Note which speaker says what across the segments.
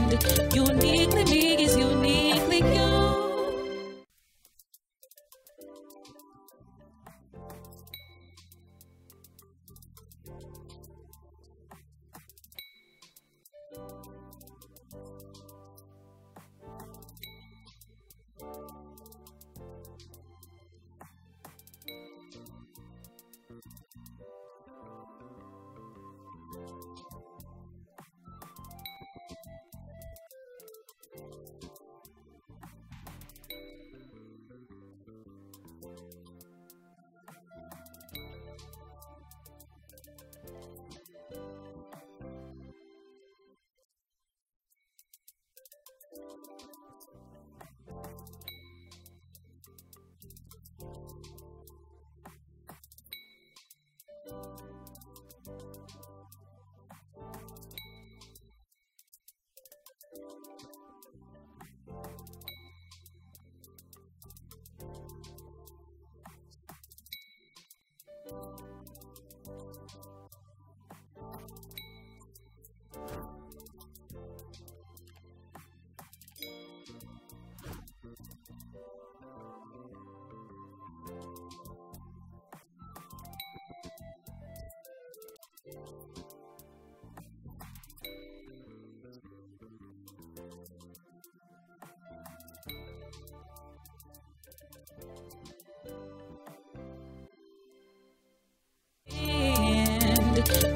Speaker 1: Uniquely me is uniquely you.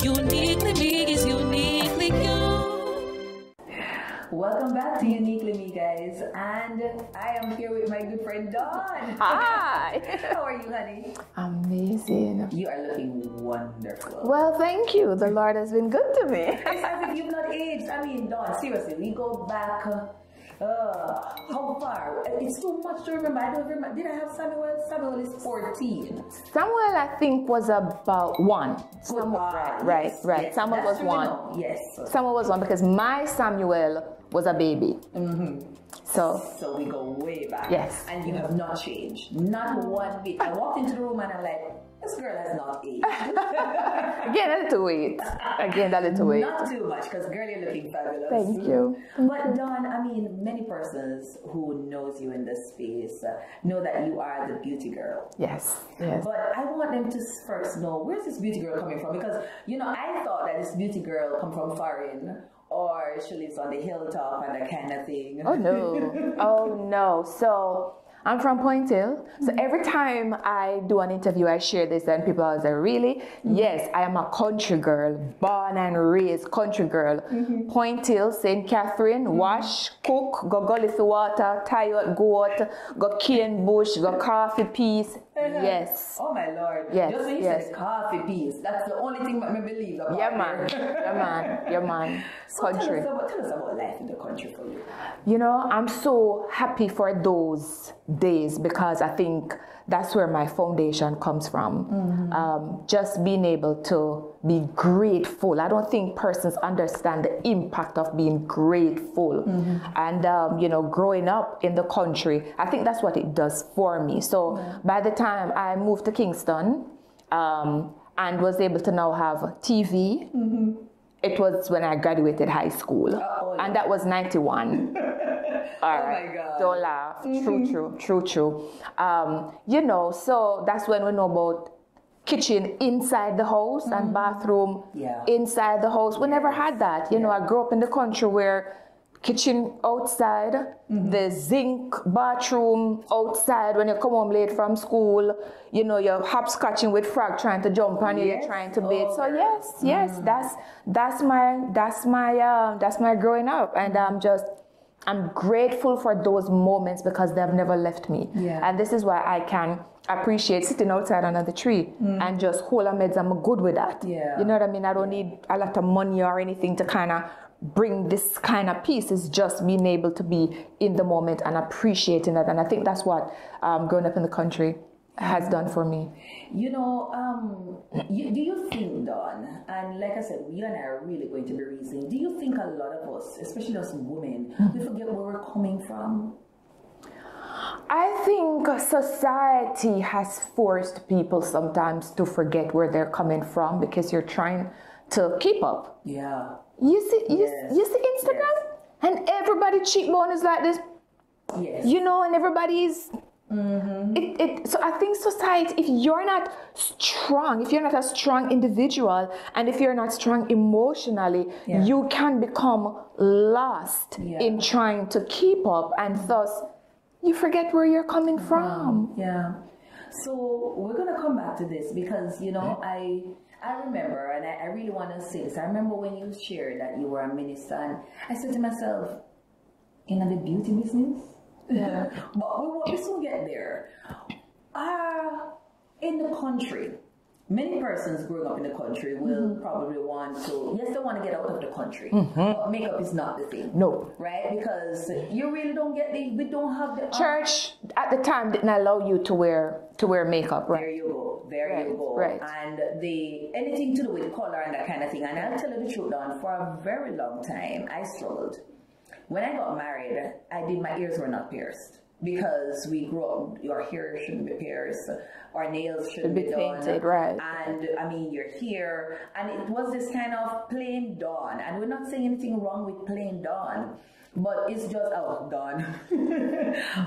Speaker 1: Uniquely me is uniquely you.
Speaker 2: Welcome back to Uniquely Me, guys, and I am here with my good friend Dawn.
Speaker 3: Hi.
Speaker 2: How are you, honey?
Speaker 3: Amazing.
Speaker 2: You are looking wonderful.
Speaker 3: Well, thank you. The Lord has been good to me.
Speaker 2: It's as if you've not aged. I mean, Dawn, seriously, we go back. How far? It's too much to remember. I don't remember. Did I have Samuel? Samuel is 14.
Speaker 3: Samuel, I think, was about 1. Samuel, right.
Speaker 2: Yes,
Speaker 3: Samuel was 1.
Speaker 2: Yes.
Speaker 3: Samuel was 1 because my Samuel was a baby. So
Speaker 2: we go way back.
Speaker 3: Yes.
Speaker 2: And you have not changed. Not one bit. I walked into the room and I'm like, this girl has not aged.
Speaker 3: Again, a little weight.
Speaker 2: Not too much, because girl, you're looking fabulous.
Speaker 3: Thank you.
Speaker 2: But Dawn, I mean, many persons who knows you in this space know that you are the beauty girl.
Speaker 3: Yes.
Speaker 2: But I want them to first know, where's this beauty girl coming from? Because, you know, I thought that this beauty girl come from foreign, or she lives on the hilltop and that kind of thing.
Speaker 3: Oh, no. Oh, no. So I'm from Point Hill. So every time I do an interview, I share this and people are like, really? Yes, I am a country girl, born and raised country girl. Point Hill, St. Catherine, wash, cook, go gully for water, tie out goat, go cane bush, go coffee piece. Yes.
Speaker 2: Oh my Lord.
Speaker 3: Yes.
Speaker 2: Just when you said coffee piece, that's the only thing that me believe about
Speaker 3: Yeah, man.
Speaker 2: So
Speaker 3: Country.
Speaker 2: Tell us about life in the country for you.
Speaker 3: You know, I'm so happy for those days because I think that's where my foundation comes from. Just being able to be grateful. I don't think persons understand the impact of being grateful. And, you know, growing up in the country, I think that's what it does for me. So by the time I moved to Kingston and was able to now have TV, it was when I graduated high school. And that was 91. All right.
Speaker 2: My God.
Speaker 3: Don't laugh. True. You know, so that's when we know about kitchen inside the house and bathroom inside the house. We never had that. You know, I grew up in the country where kitchen outside, the zinc bathroom outside. When you come home late from school, you know, you're hopscotching with frog trying to jump on you, you're trying to bathe. So yes, that's my growing up, and I'm grateful for those moments because they've never left me. And this is why I can appreciate sitting outside under the tree and just hold a meds. I'm good with that. You know what I mean? I don't need a lot of money or anything to kind of bring this kind of peace. Is just being able to be in the moment and appreciating that. And I think that's what growing up in the country has done for me.
Speaker 2: You know, do you think, Dawn, and like I said, you and I are really going to be reasoning, do you think a lot of us, especially us women, we forget where we're coming from?
Speaker 3: I think society has forced people sometimes to forget where they're coming from because you're trying to keep up. You see Instagram? And everybody's cheekbone is like this.
Speaker 2: Yes.
Speaker 3: You know, and everybody's. So I think society, if you're not strong, if you're not a strong individual, and if you're not strong emotionally, you can become lost in trying to keep up, and thus you forget where you're coming from.
Speaker 2: Yeah. So we're gonna come back to this because you know I remember, and I really want to say this. I remember when you shared that you were a minister, and I said to myself, in the beauty business. Yeah. But we soon get there. In the country, many persons growing up in the country will probably want to, yes, they want to get out of the country. But makeup is not the thing.
Speaker 3: No.
Speaker 2: Right? Because you really don't get we don't have the...
Speaker 3: Church at the time didn't allow you to wear makeup, right?
Speaker 2: There you go. There you go.
Speaker 3: Right.
Speaker 2: And anything to do with color and that kind of thing. And I'll tell you the truth, Dawn, for a very long time, I struggled. When I got married, my ears were not pierced because we grew up, your hair shouldn't be pierced, our nails shouldn't be done.
Speaker 3: Painted, right.
Speaker 2: And I mean, you're here, and it was this kind of plain Dawn. And we're not saying anything wrong with plain Dawn, but it's just, Dawn.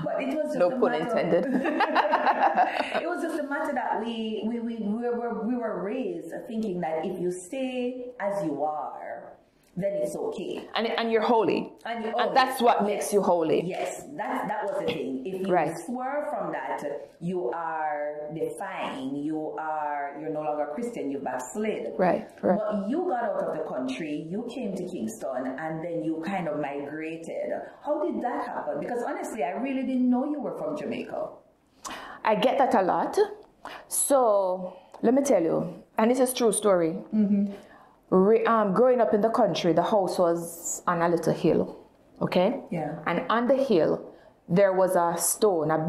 Speaker 2: But it was just
Speaker 3: no pun intended.
Speaker 2: It was just a matter that we were raised thinking that if you stay as you are, then it's okay.
Speaker 3: And you're holy. And that's what makes you holy.
Speaker 2: Yes, that was the thing. If you swerve from that, you are defying, you're no longer Christian, you backslid.
Speaker 3: Right.
Speaker 2: But you got out of the country, you came to Kingston, and then you kind of migrated. How did that happen? Because honestly, I really didn't know you were from Jamaica.
Speaker 3: I get that a lot. So, let me tell you, and it's a true story. Growing up in the country, the house was on a little hill, okay?
Speaker 2: Yeah.
Speaker 3: And on the hill, there was a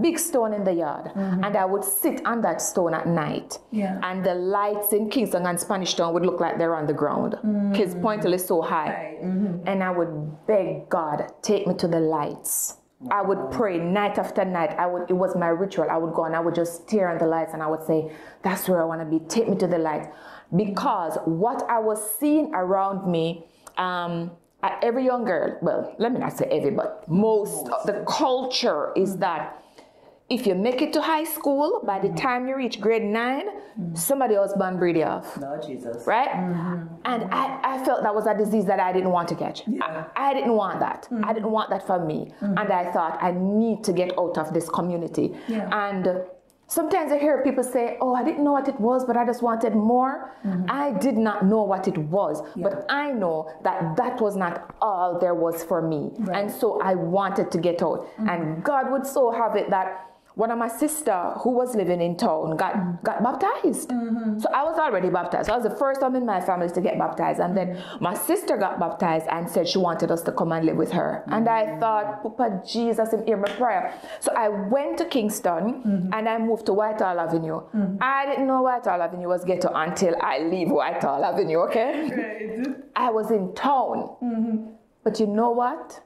Speaker 3: big stone in the yard. And I would sit on that stone at night.
Speaker 2: Yeah.
Speaker 3: And the lights in Kingston and Spanish Town would look like they're on the ground. Because Point Hill is so high. And I would beg God, take me to the lights. I would pray night after night. It was my ritual. I would go and I would just stare at the lights and I would say, that's where I want to be. Take me to the lights. Because what I was seeing around me, every young girl, well, let me not say every, but most of the culture is that if you make it to high school, by the time you reach grade 9, somebody else breed you off.
Speaker 2: No, Jesus.
Speaker 3: Right? And I felt that was a disease that I didn't want to catch.
Speaker 2: Yeah.
Speaker 3: I didn't want that. I didn't want that for me. And I thought, I need to get out of this community.
Speaker 2: Yeah.
Speaker 3: And sometimes I hear people say, oh, I didn't know what it was, but I just wanted more. I did not know what it was, but I know that that was not all there was for me.
Speaker 2: Right.
Speaker 3: And so I wanted to get out. And God would so have it that one of my sister who was living in town got baptized. So I was already baptized. I was the first one in my family to get baptized. And then my sister got baptized and said she wanted us to come and live with her. And I thought, Papa Jesus, hear my prayer. So I went to Kingston and I moved to Whitehall Avenue. I didn't know Whitehall Avenue was ghetto until I leave Whitehall Avenue, okay?
Speaker 2: Right.
Speaker 3: I was in town. But you know what?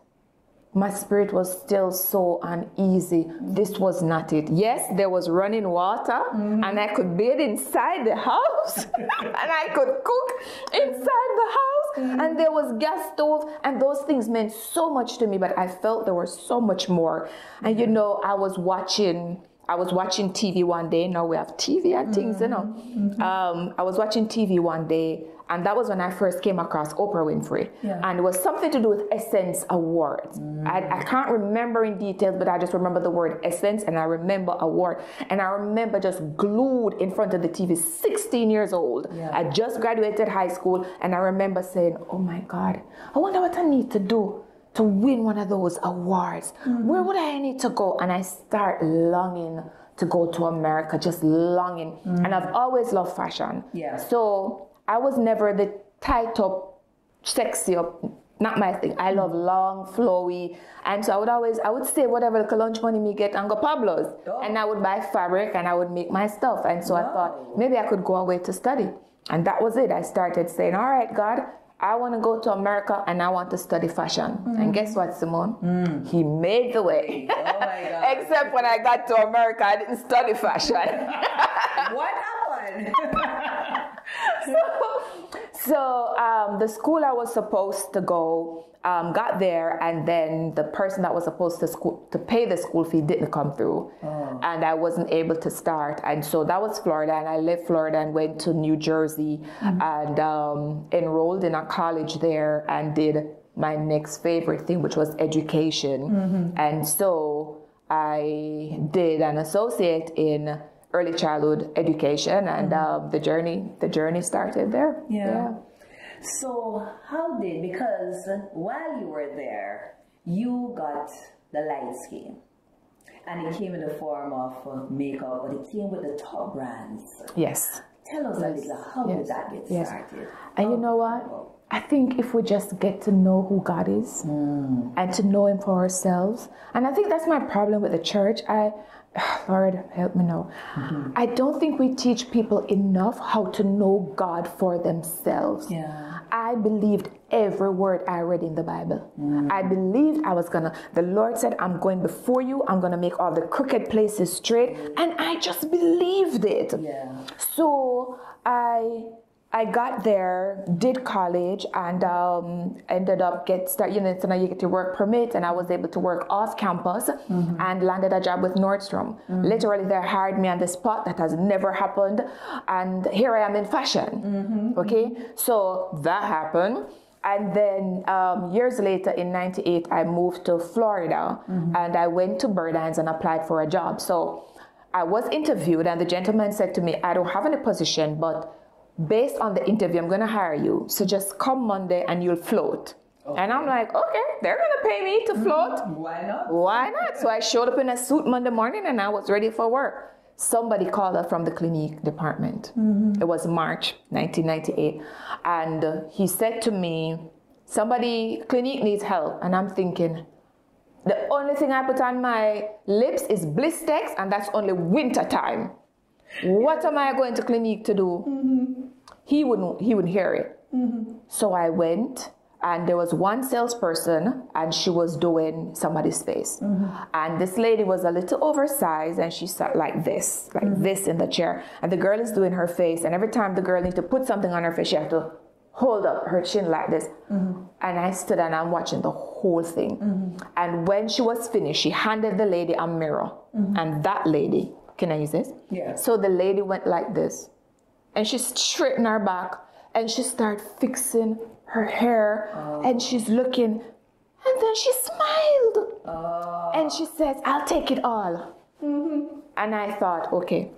Speaker 3: My spirit was still so uneasy. This was not it. Yes, there was running water and I could bathe inside the house and I could cook inside the house and there was gas stove and those things meant so much to me, but I felt there was so much more. And you know, I was watching TV one day. Now we have TV and things, you know. I was watching TV one day, and that was when I first came across Oprah Winfrey.
Speaker 2: Yeah.
Speaker 3: And it was something to do with Essence Awards. I can't remember in details, but I just remember the word Essence, and I remember award. And I remember just glued in front of the TV, 16 years old.
Speaker 2: Yeah.
Speaker 3: I just graduated high school, and I remember saying, oh my God, I wonder what I need to do to win one of those awards. Where would I need to go? And I start longing to go to America, just longing. And I've always loved fashion.
Speaker 2: Yeah.
Speaker 3: So I was never the tight up, sexy up, not my thing. I love long, flowy. And so I would say whatever the lunch money me get and go Pablo's. And I would buy fabric and I would make my stuff. And so I thought maybe I could go away to study. And that was it. I started saying, all right, God, I want to go to America and I want to study fashion. And guess what, Simone? He made the way.
Speaker 2: Oh my God.
Speaker 3: Except when I got to America, I didn't study fashion.
Speaker 2: What happened?
Speaker 3: So the school I was supposed to go, got there, and then the person that was supposed to pay the school fee didn't come through, and I wasn't able to start. And so that was Florida, and I left Florida and went to New Jersey and enrolled in a college there and did my next favorite thing, which was education. And so I did an associate in early childhood education, and the journey started there. Yeah.
Speaker 2: So how because while you were there, you got the light skin, and it came in the form of makeup, but it came with the top brands.
Speaker 3: Yes.
Speaker 2: Tell us a little, how did that get started?
Speaker 3: And you know what? I think if we just get to know who God is and to know Him for ourselves, and I think that's my problem with the church. Lord, help me now. I don't think we teach people enough how to know God for themselves. I believed every word I read in the Bible. I believed the Lord said, I'm going before you, I'm going to make all the crooked places straight. And I just believed it. So I got there, did college, and ended up so now you get your work permit, and I was able to work off campus and landed a job with Nordstrom. Literally, they hired me on the spot. That has never happened, and here I am in fashion. Okay, so that happened. And then years later, in '98, I moved to Florida, and I went to Birdlands and applied for a job. So I was interviewed, and the gentleman said to me, I don't have any position, but based on the interview, I'm going to hire you. So just come Monday and you'll float. And I'm like, okay, they're going to pay me to float.
Speaker 2: Why not?
Speaker 3: Why not? So I showed up in a suit Monday morning and I was ready for work. Somebody called up from the Clinique department. It was March 1998. And he said to me, Clinique needs help. And I'm thinking, the only thing I put on my lips is Blistex, and that's only winter time. What am I going to Clinique to do? He wouldn't hear it. So I went, and there was one salesperson, and she was doing somebody's face. And this lady was a little oversized, and she sat like this in the chair. And the girl is doing her face, and every time the girl needs to put something on her face, she had to hold up her chin like this. And I stood and I'm watching the whole thing. And when she was finished, she handed the lady a mirror. And that lady, can I use this?
Speaker 2: Yeah.
Speaker 3: So the lady went like this, and she straightened her back, and she started fixing her hair, and she's looking, and then she smiled. And she says, I'll take it all. And I thought, okay,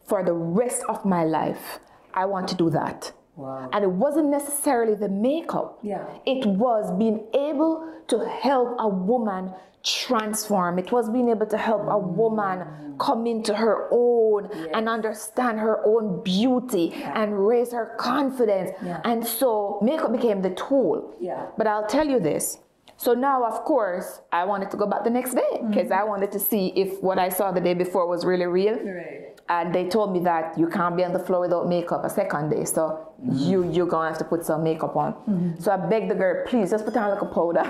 Speaker 3: for the rest of my life, I want to do that.
Speaker 2: Wow.
Speaker 3: And it wasn't necessarily the makeup. It was being able to help a woman transform. It was being able to help a woman come into her own and understand her own beauty and raise her confidence. And so makeup became the tool. But I'll tell you this. So now, of course, I wanted to go back the next day because I wanted to see if what I saw the day before was really real. And they told me that you can't be on the floor without makeup a second day. So you're going to have to put some makeup on. So I begged the girl, please, just put on like a powder.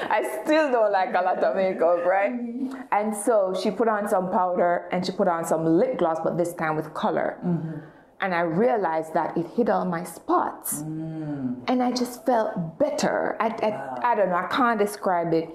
Speaker 3: I still don't like a lot of makeup, right? And so she put on some powder and she put on some lip gloss, but this time with color. And I realized that it hid all my spots. And I just felt better. I don't know, I can't describe it.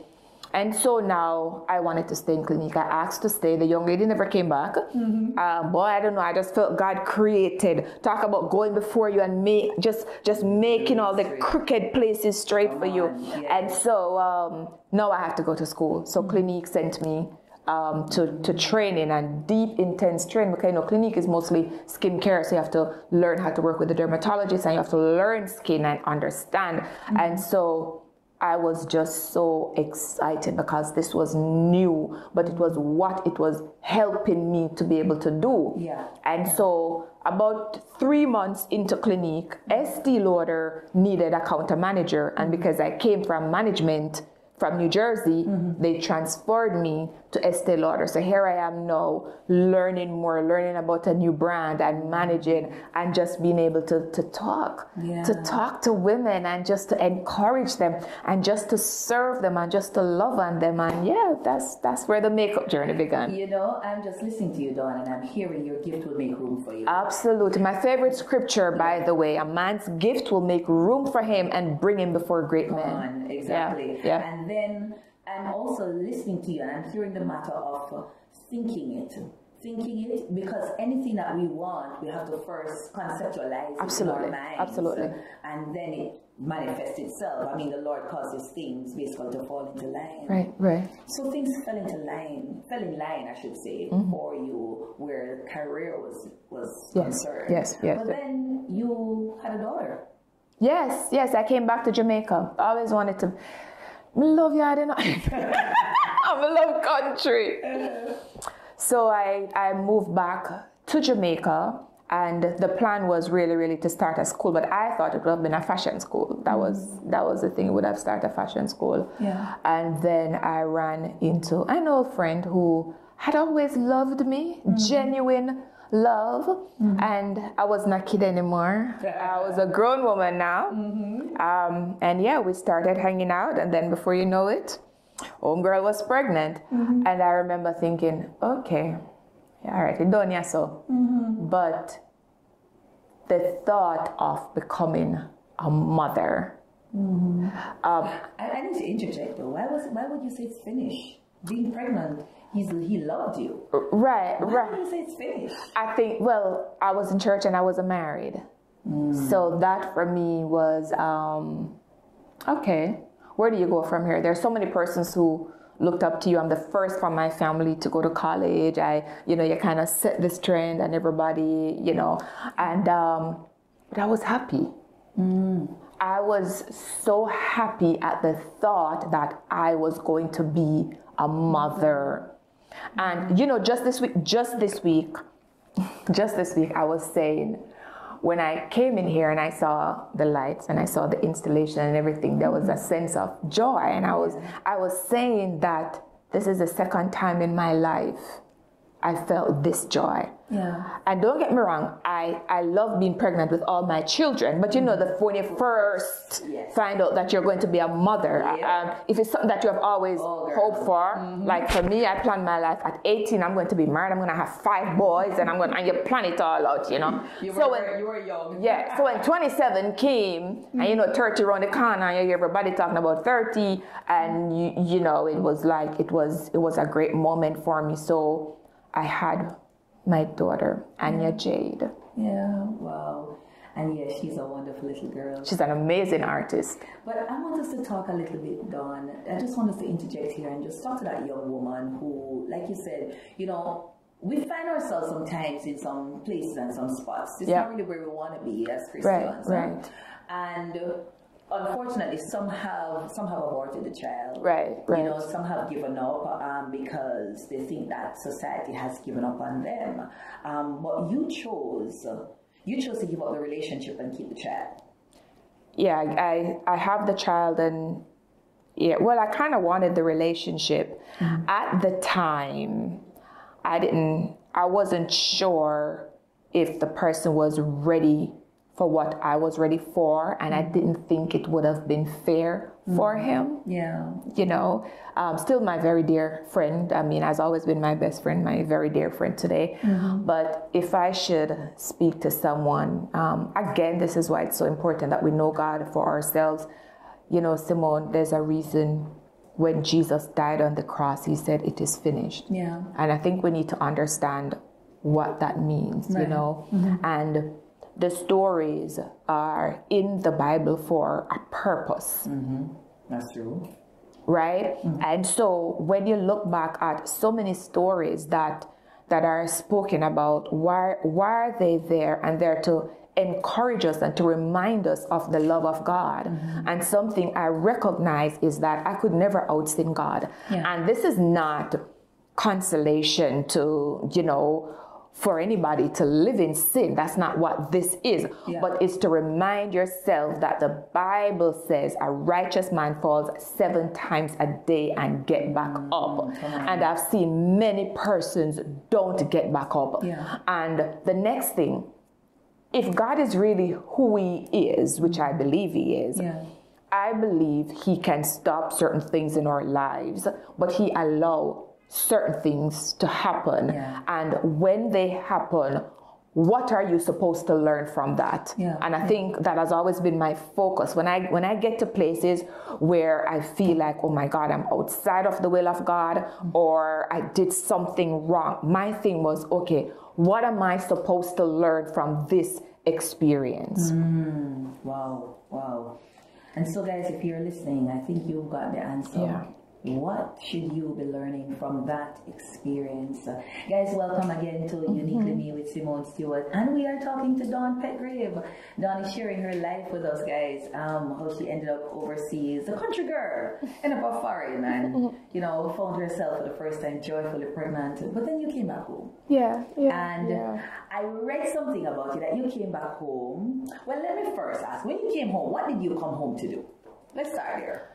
Speaker 3: And so now I wanted to stay in Clinique. I asked to stay. The young lady never came back. Boy, I don't know. I just felt God created. Talk about going before you and just making all the crooked places straight for you. And so now I have to go to school. So Clinique sent me to training and deep, intense training. Because Clinique is mostly skincare, so you have to learn how to work with the dermatologist, and you have to learn skin and understand. And so I was just so excited because this was new, but it was what it was helping me to be able to do. And so about 3 months into Clinique, Estee Lauder needed a counter manager. And because I came from management from New Jersey, they transferred me to Estee Lauder. So here I am now learning more, learning about a new brand and managing and just being able to talk to women and just to encourage them and just to serve them and just to love on them. And yeah, that's where the makeup journey began.
Speaker 2: You know, I'm just listening to you, Dawn, and I'm hearing your gift will make room for you.
Speaker 3: Absolutely. My favorite scripture, by the way, a man's gift will make room for him and bring him before great men.
Speaker 2: Exactly.
Speaker 3: Yeah.
Speaker 2: And then I'm also listening to you and I'm hearing the matter of thinking it, because anything that we want, we have to first conceptualize it in our minds.
Speaker 3: Absolutely.
Speaker 2: And then it manifests itself. I mean, the Lord causes things basically to fall into line.
Speaker 3: Right.
Speaker 2: So things fell in line, I should say, for you, where career was concerned.
Speaker 3: Yes.
Speaker 2: But then you had a daughter.
Speaker 3: Yes, I came back to Jamaica. I always wanted to. I love you, I don't know. I love country. So I moved back to Jamaica, and the plan was really to start a school, but I thought it would have been a fashion school. That was the thing, it would have started a fashion school.
Speaker 2: Yeah.
Speaker 3: And then I ran into an old friend who had always loved me, genuine love, and I wasn't a kid anymore. I was a grown woman now. And yeah, we started hanging out, and then before you know it, homegirl was pregnant. And I remember thinking, okay, all right, it's done, yeah, so. But the thought of becoming a mother.
Speaker 2: I need to interject though. Why would you say it's finished? Being pregnant, he loved you.
Speaker 3: Right.
Speaker 2: Why would you say it's finished?
Speaker 3: I think, well, I was in church and I wasn't married. So that for me was, okay, where do you go from here? There's so many persons who looked up to you. I'm the first from my family to go to college. You kind of set this trend and everybody, and but I was happy. I was so happy at the thought that I was going to be a mother. And, just this week, I was saying, when I came in here and I saw the lights and I saw the installation and everything, there was a sense of joy. And I was saying that this is the second time in my life I felt this joy.
Speaker 2: Yeah.
Speaker 3: And don't get me wrong, I love being pregnant with all my children, but when you first find out that you're going to be a mother, if it's something that you have always hoped for, like for me, I planned my life at 18, I'm going to be married, I'm going to have 5 boys, and you plan it all out,
Speaker 2: You were young.
Speaker 3: Yeah, so when 27 came, and 30 around the corner, and you hear everybody talking about 30, and it was like, it was a great moment for me. So I had my daughter, Anya Jade.
Speaker 2: Yeah, wow. And yeah, she's a wonderful little girl.
Speaker 3: She's an amazing artist.
Speaker 2: But I want us to talk a little bit, Dawn. I just want us to interject here and just talk to that young woman who, like you said, we find ourselves sometimes in some places and some spots. It's not really where we want to be as Christians.
Speaker 3: Right.
Speaker 2: And unfortunately, some have aborted the child.
Speaker 3: Right.
Speaker 2: Some have given up because they think that society has given up on them. But you chose to give up the relationship and keep the child.
Speaker 3: Yeah, I have the child, and I kind of wanted the relationship. At the time, I wasn't sure if the person was ready for what I was ready for, and I didn't think it would have been fair for him.
Speaker 2: Yeah.
Speaker 3: Still my very dear friend. I mean, has always been my best friend, my very dear friend today. But if I should speak to someone, again, this is why it's so important that we know God for ourselves. Simone, there's a reason when Jesus died on the cross, he said, "It is finished."
Speaker 2: Yeah.
Speaker 3: And I think we need to understand what that means, and the stories are in the Bible for a purpose.
Speaker 2: That's true.
Speaker 3: Right? And so when you look back at so many stories that are spoken about, why are they there? And they're to encourage us and to remind us of the love of God. And something I recognize is that I could never outsin God. And this is not consolation to, for anybody to live in sin. That's not what this is.
Speaker 2: Yeah.
Speaker 3: But it's to remind yourself that the Bible says a righteous man falls 7 times a day and get back up. And I've seen many persons don't get back up.
Speaker 2: Yeah.
Speaker 3: And the next thing, if God is really who he is, which I believe he is,
Speaker 2: Yeah.
Speaker 3: I believe he can stop certain things in our lives, but he allows certain things to happen.
Speaker 2: Yeah.
Speaker 3: And when they happen, what are you supposed to learn from that?
Speaker 2: Yeah.
Speaker 3: And I think that has always been my focus. When I get to places where I feel like, oh my God, I'm outside of the will of God, or I did something wrong, my thing was, okay, what am I supposed to learn from this experience?
Speaker 2: Wow. And so, guys, if you're listening, I think you've got the answer.
Speaker 3: Yeah.
Speaker 2: What should you be learning from that experience? Guys, welcome again to Uniquely Me with Simone Stewart. And we are talking to Dawn Petgrave. Dawn is sharing her life with us, guys. How she ended up overseas, a country girl, ended up foreign, and, you know, found herself for the first time joyfully pregnant. But then you came back home.
Speaker 3: Yeah.
Speaker 2: And I read something about you that you came back home. Well, let me first ask, when you came home, what did you come home to do? Let's start there.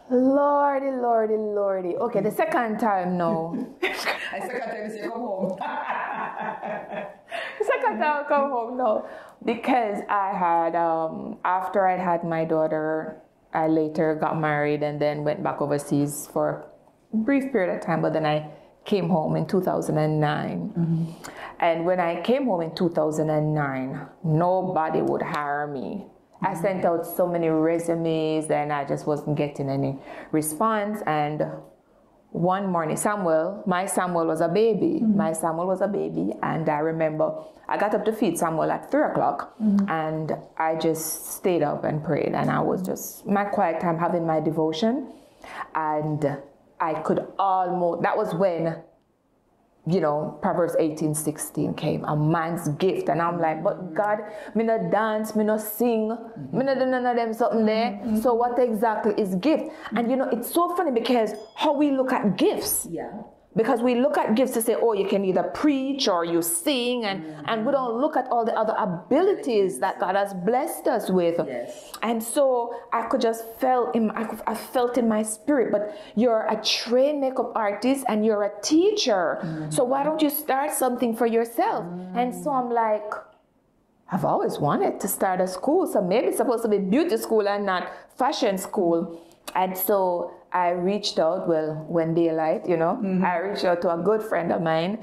Speaker 3: Lordy. Okay, the second time, no.
Speaker 2: The second time you come home.
Speaker 3: The second time I come home, no. Because I had, after I had my daughter, I later got married and then went back overseas for a brief period of time, but then I came home in 2009. And when I came home in 2009, nobody would hire me. I sent out so many resumes and I just wasn't getting any response. And one morning, my Samuel was a baby. My Samuel was a baby. And I remember I got up to feed Samuel at 3 o'clock and I just stayed up and prayed. And I was just my quiet time having my devotion. And I could almost, that was when, you know, Proverbs 18:16 came, a man's gift. And I'm like, but God, me no dance, me no sing, me no do none of them something there. So what exactly is gift? And you know, it's so funny because how we look at gifts.
Speaker 2: Yeah.
Speaker 3: Because we look at gifts to say, oh, you can either preach or you sing, and we don't look at all the other abilities that God has blessed us with.
Speaker 2: Yes.
Speaker 3: And so I could just I felt in my spirit, but you're a trained makeup artist and you're a teacher. So why don't you start something for yourself? And so I'm like, I've always wanted to start a school, so maybe it's supposed to be beauty school and not fashion school. And so I reached out, when daylight, you know, I reached out to a good friend of mine,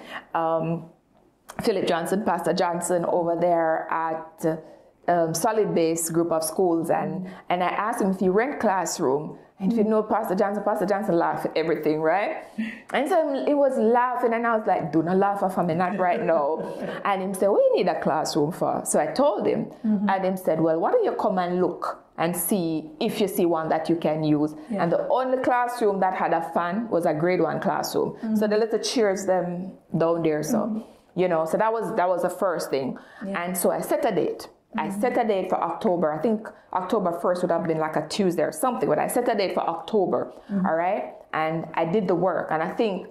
Speaker 3: Philip Johnson, Pastor Johnson, over there at Solid Base Group of Schools. And I asked him if he rent classroom. And if you know Pastor Johnson laughed at everything, right? And so he was laughing, and I was like, do not laugh at me, not right now. And he said, what do you need a classroom for? So I told him, and he said, well, why don't you come and look and see if you see one that you can use. And the only classroom that had a fan was a grade 1 classroom. So the little chairs them down there. So, you know, so that was the first thing. And so I set a date. I set a date for October. I think October 1st would have been like a Tuesday or something, but I set a date for October. All right. And I did the work. And I think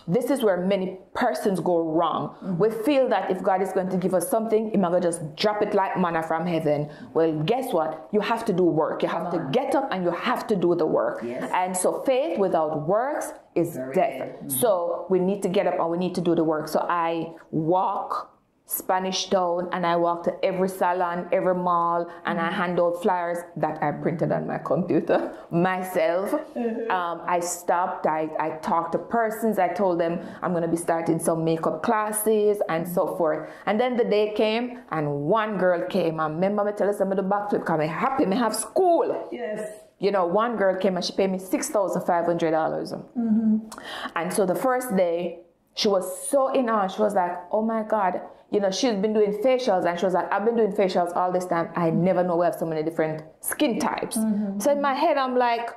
Speaker 3: this is where many persons go wrong. We feel that if God is going to give us something, He's not going to just drop it like manna from heaven. Well, guess what? You have to do work. You have to get up and you have to do the work.
Speaker 2: Yes.
Speaker 3: And so faith without works is death. So we need to get up and we need to do the work. So I walk Spanish Town, and I walk to every salon, every mall, and I hand out flyers that I printed on my computer myself. I stopped, I talked to persons, I told them I'm going to be starting some makeup classes and so forth. And then the day came, and one girl came, and remember me tell us I'm the backflip, because I'm happy me have school.
Speaker 2: Yes.
Speaker 3: You know, one girl came and she paid me $6,500. And so the first day, she was so in awe. She was like, oh my God. You know, she's been doing facials, and she was like, I've been doing facials all this time. I never know we have so many different skin types. So in my head, I'm like,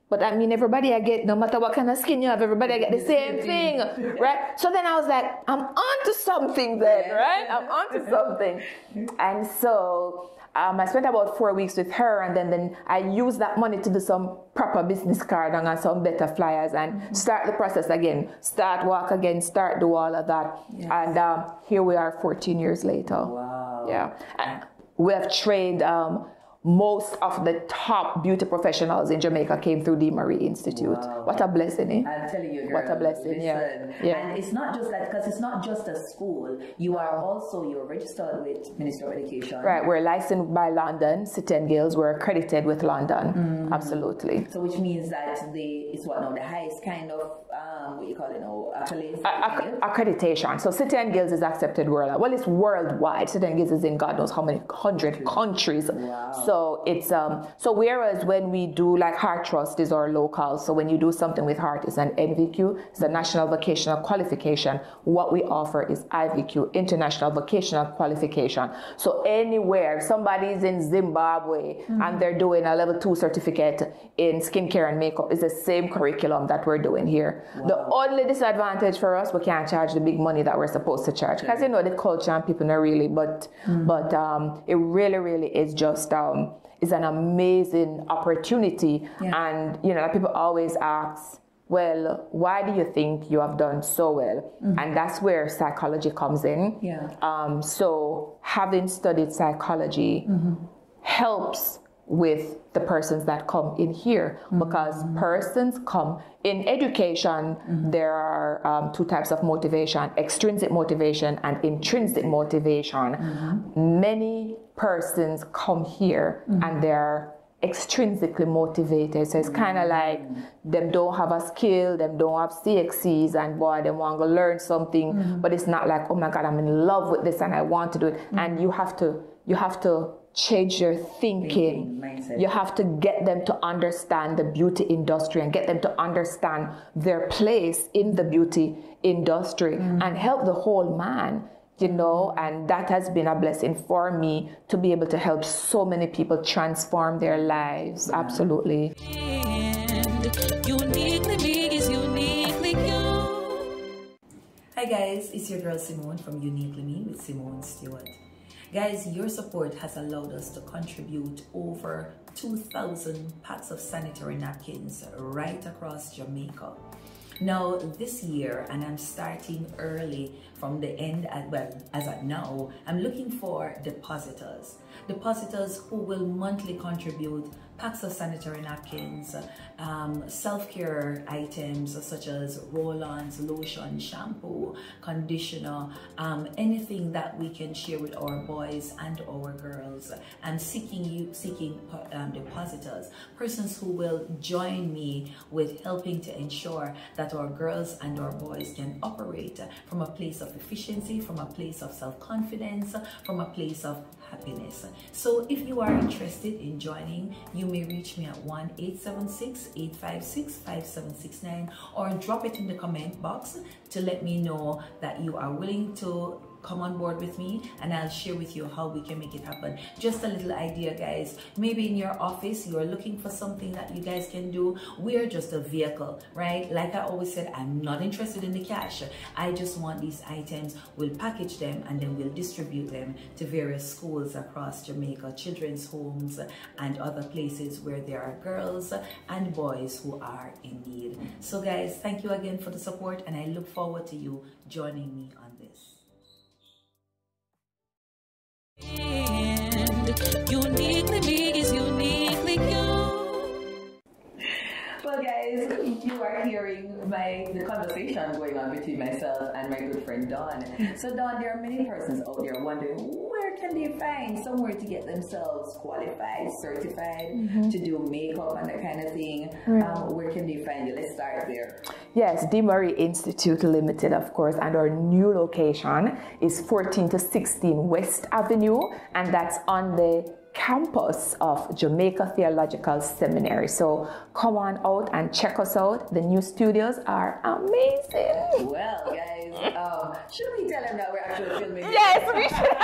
Speaker 3: but I mean, everybody I get, no matter what kind of skin you have, everybody I get the same thing, right? So then I was like, I'm onto something then, right? I'm onto something. And so I spent about 4 weeks with her, and then I used that money to do some proper business card and some better flyers and start the process again, start walk again, start do all of that. Yes. And here we are 14 years later.
Speaker 2: Wow.
Speaker 3: Yeah. And we have trained most of the top beauty professionals in Jamaica came through DeMarie Institute. Wow. What a blessing, eh?
Speaker 2: I'm telling you, girl,
Speaker 3: what a blessing,
Speaker 2: listen. Yeah. And it's not just that, because it's not just a school. You're registered with Ministry of Education.
Speaker 3: Right, we're licensed by London, City and Guilds. We're accredited with London. Absolutely.
Speaker 2: So which means that it's what now, the highest kind of, what you call it now,
Speaker 3: accreditation. So City and Guilds is accepted worldwide. Well, it's worldwide. City and Guilds is in God knows how many 100 countries.
Speaker 2: Wow.
Speaker 3: So it's so whereas when we do like Heart Trust is our local, so when you do something with Heart, it's an NVQ, it's a National Vocational Qualification. What we offer is IVQ, International Vocational Qualification. So anywhere, if somebody's in Zimbabwe and they're doing a level 2 certificate in skincare and makeup, it's the same curriculum that we're doing here. Wow. The only disadvantage for us, we can't charge the big money that we're supposed to charge, because you know the culture and people not really, but it really is just is an amazing opportunity. And you know, people always ask, well, why do you think you have done so well? And that's where psychology comes in. So having studied psychology helps with the persons that come in here, because persons come in education. There are 2 types of motivation: extrinsic motivation and intrinsic motivation. Many persons come here and they're extrinsically motivated, so it's kind of like them don't have a skill, them don't have CXCs, and boy, they want to learn something, but it's not like, oh my God, I'm in love with this and I want to do it. And you have to change your thinking. You have to get them to understand the beauty industry and get them to understand their place in the beauty industry and help the whole man, you know. And that has been a blessing for me to be able to help so many people transform their lives. Absolutely.
Speaker 1: And uniquely me is uniquely you.
Speaker 2: Hi guys, it's your girl Simone from Uniquely Me with Simone Stewart. Guys, your support has allowed us to contribute over 2,000 packs of sanitary napkins right across Jamaica. Now, this year, and I'm starting early from the end, as at now, I'm looking for depositors who will monthly contribute packs of sanitary napkins, self-care items such as roll-ons, lotion, shampoo, conditioner, anything that we can share with our boys and our girls. I'm seeking depositors, persons who will join me with helping to ensure that our girls and our boys can operate from a place of efficiency, from a place of self-confidence, from a place of happiness. So if you are interested in joining, you may reach me at 1-876-856-5769 or drop it in the comment box to let me know that you are willing to come on board with me, and I'll share with you how we can make it happen. Just a little idea, guys. Maybe in your office you are looking for something that you guys can do. We are just a vehicle, right? Like I always said, I'm not interested in the cash. I just want these items. We'll package them and then we'll distribute them to various schools across Jamaica, children's homes and other places where there are girls and boys who are in need. So guys, thank you again for the support, and I look forward to you joining me on this.
Speaker 1: And uniquely me is uniquely you.
Speaker 2: Well guys, you are hearing the conversation going on between myself and my good friend Dawn. So Dawn, there are many persons out there wondering, where can they find somewhere to get themselves qualified, certified, to do makeup and that kind of thing? Where can they find you? Let's start there.
Speaker 3: Yes, DeMarie Institute Limited, of course, and our new location is 14 to 16 West Avenue, and that's on the campus of Jamaica Theological Seminary. So come on out and check us out. The new studios are amazing.
Speaker 2: Well, guys, should we tell them that we're actually filming?
Speaker 3: Yes, we should.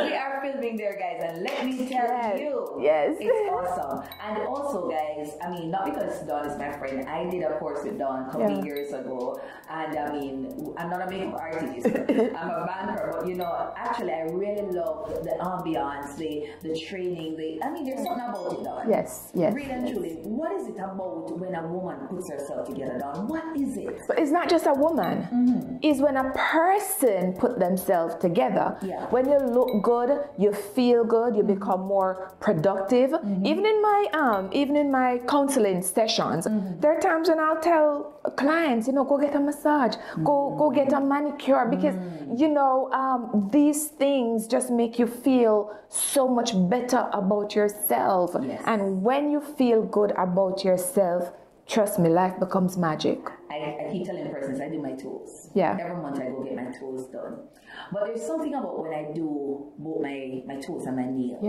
Speaker 2: We are filming there, guys, and let me tell you, it's awesome. And also, guys, I mean, not because Dawn is my friend, I did a course with Dawn a couple of years ago, and I mean, I'm not a makeup artist, I'm a banker, but you know, actually, I really love the ambiance, the training, I mean, there's something about it, Dawn.
Speaker 3: Yes.
Speaker 2: Really and truly, what is it about when a woman puts herself together, Dawn? What is it?
Speaker 3: But it's not just a woman. It's when a person put themselves together. When you look good, you feel good, you become more productive. Even in my counseling sessions, there are times when I'll tell clients, you know, go get a massage, go get a manicure, because you know, these things just make you feel so much better about yourself. And when you feel good about yourself, trust me, life becomes magic.
Speaker 2: I keep telling persons I do my toes.
Speaker 3: Every
Speaker 2: month I go get my toes done. But there's something about when I do both my toes and my nails.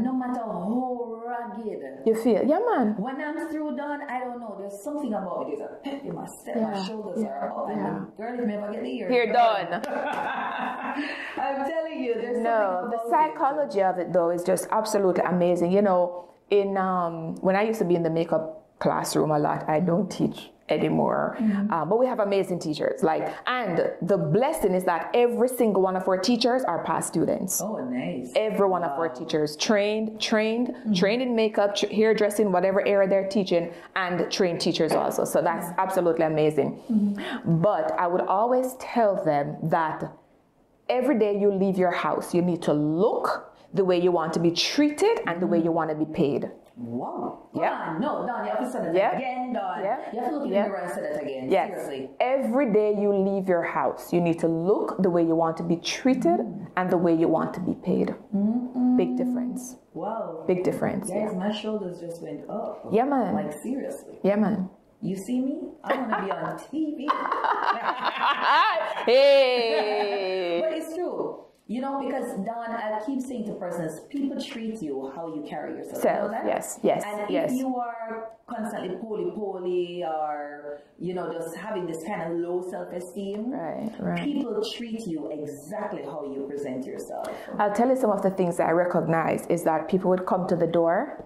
Speaker 2: No matter how rugged
Speaker 3: you feel, man.
Speaker 2: When I'm through done, I don't know. There's something about it. There's a pep in my step. My shoulders are up, and the girl is never get the ear
Speaker 3: done.
Speaker 2: I'm telling you, there's something about
Speaker 3: the psychology of it though is just absolutely amazing. You know, in when I used to be in the makeup classroom a lot, I don't teach anymore, but we have amazing teachers. And the blessing is that every single one of our teachers are past students.
Speaker 2: Oh, nice!
Speaker 3: Every one of our teachers trained in makeup, hairdressing, whatever area they're teaching, and trained teachers also. So that's absolutely amazing. But I would always tell them that every day you leave your house, you need to look the way you want to be treated and the way you want to be paid.
Speaker 2: Wow. No, Dawn, you have to say that again, Dawn. You have to look in the mirror and say that again. Seriously.
Speaker 3: Every day you leave your house, you need to look the way you want to be treated and the way you want to be paid. Big difference.
Speaker 2: Wow.
Speaker 3: Big difference.
Speaker 2: Guys, my shoulders just went up.
Speaker 3: Yeah, man.
Speaker 2: Like, seriously.
Speaker 3: Yeah, man.
Speaker 2: You see me? I want to be on TV.
Speaker 3: Hey.
Speaker 2: But it's true. You know, because Dawn, I keep saying to persons, people treat you how you carry yourself. You know that?
Speaker 3: Yes.
Speaker 2: And if you are constantly poly, or, you know, just having this kind of low self-esteem, people treat you exactly how you present yourself.
Speaker 3: I'll tell you some of the things that I recognize is that people would come to the door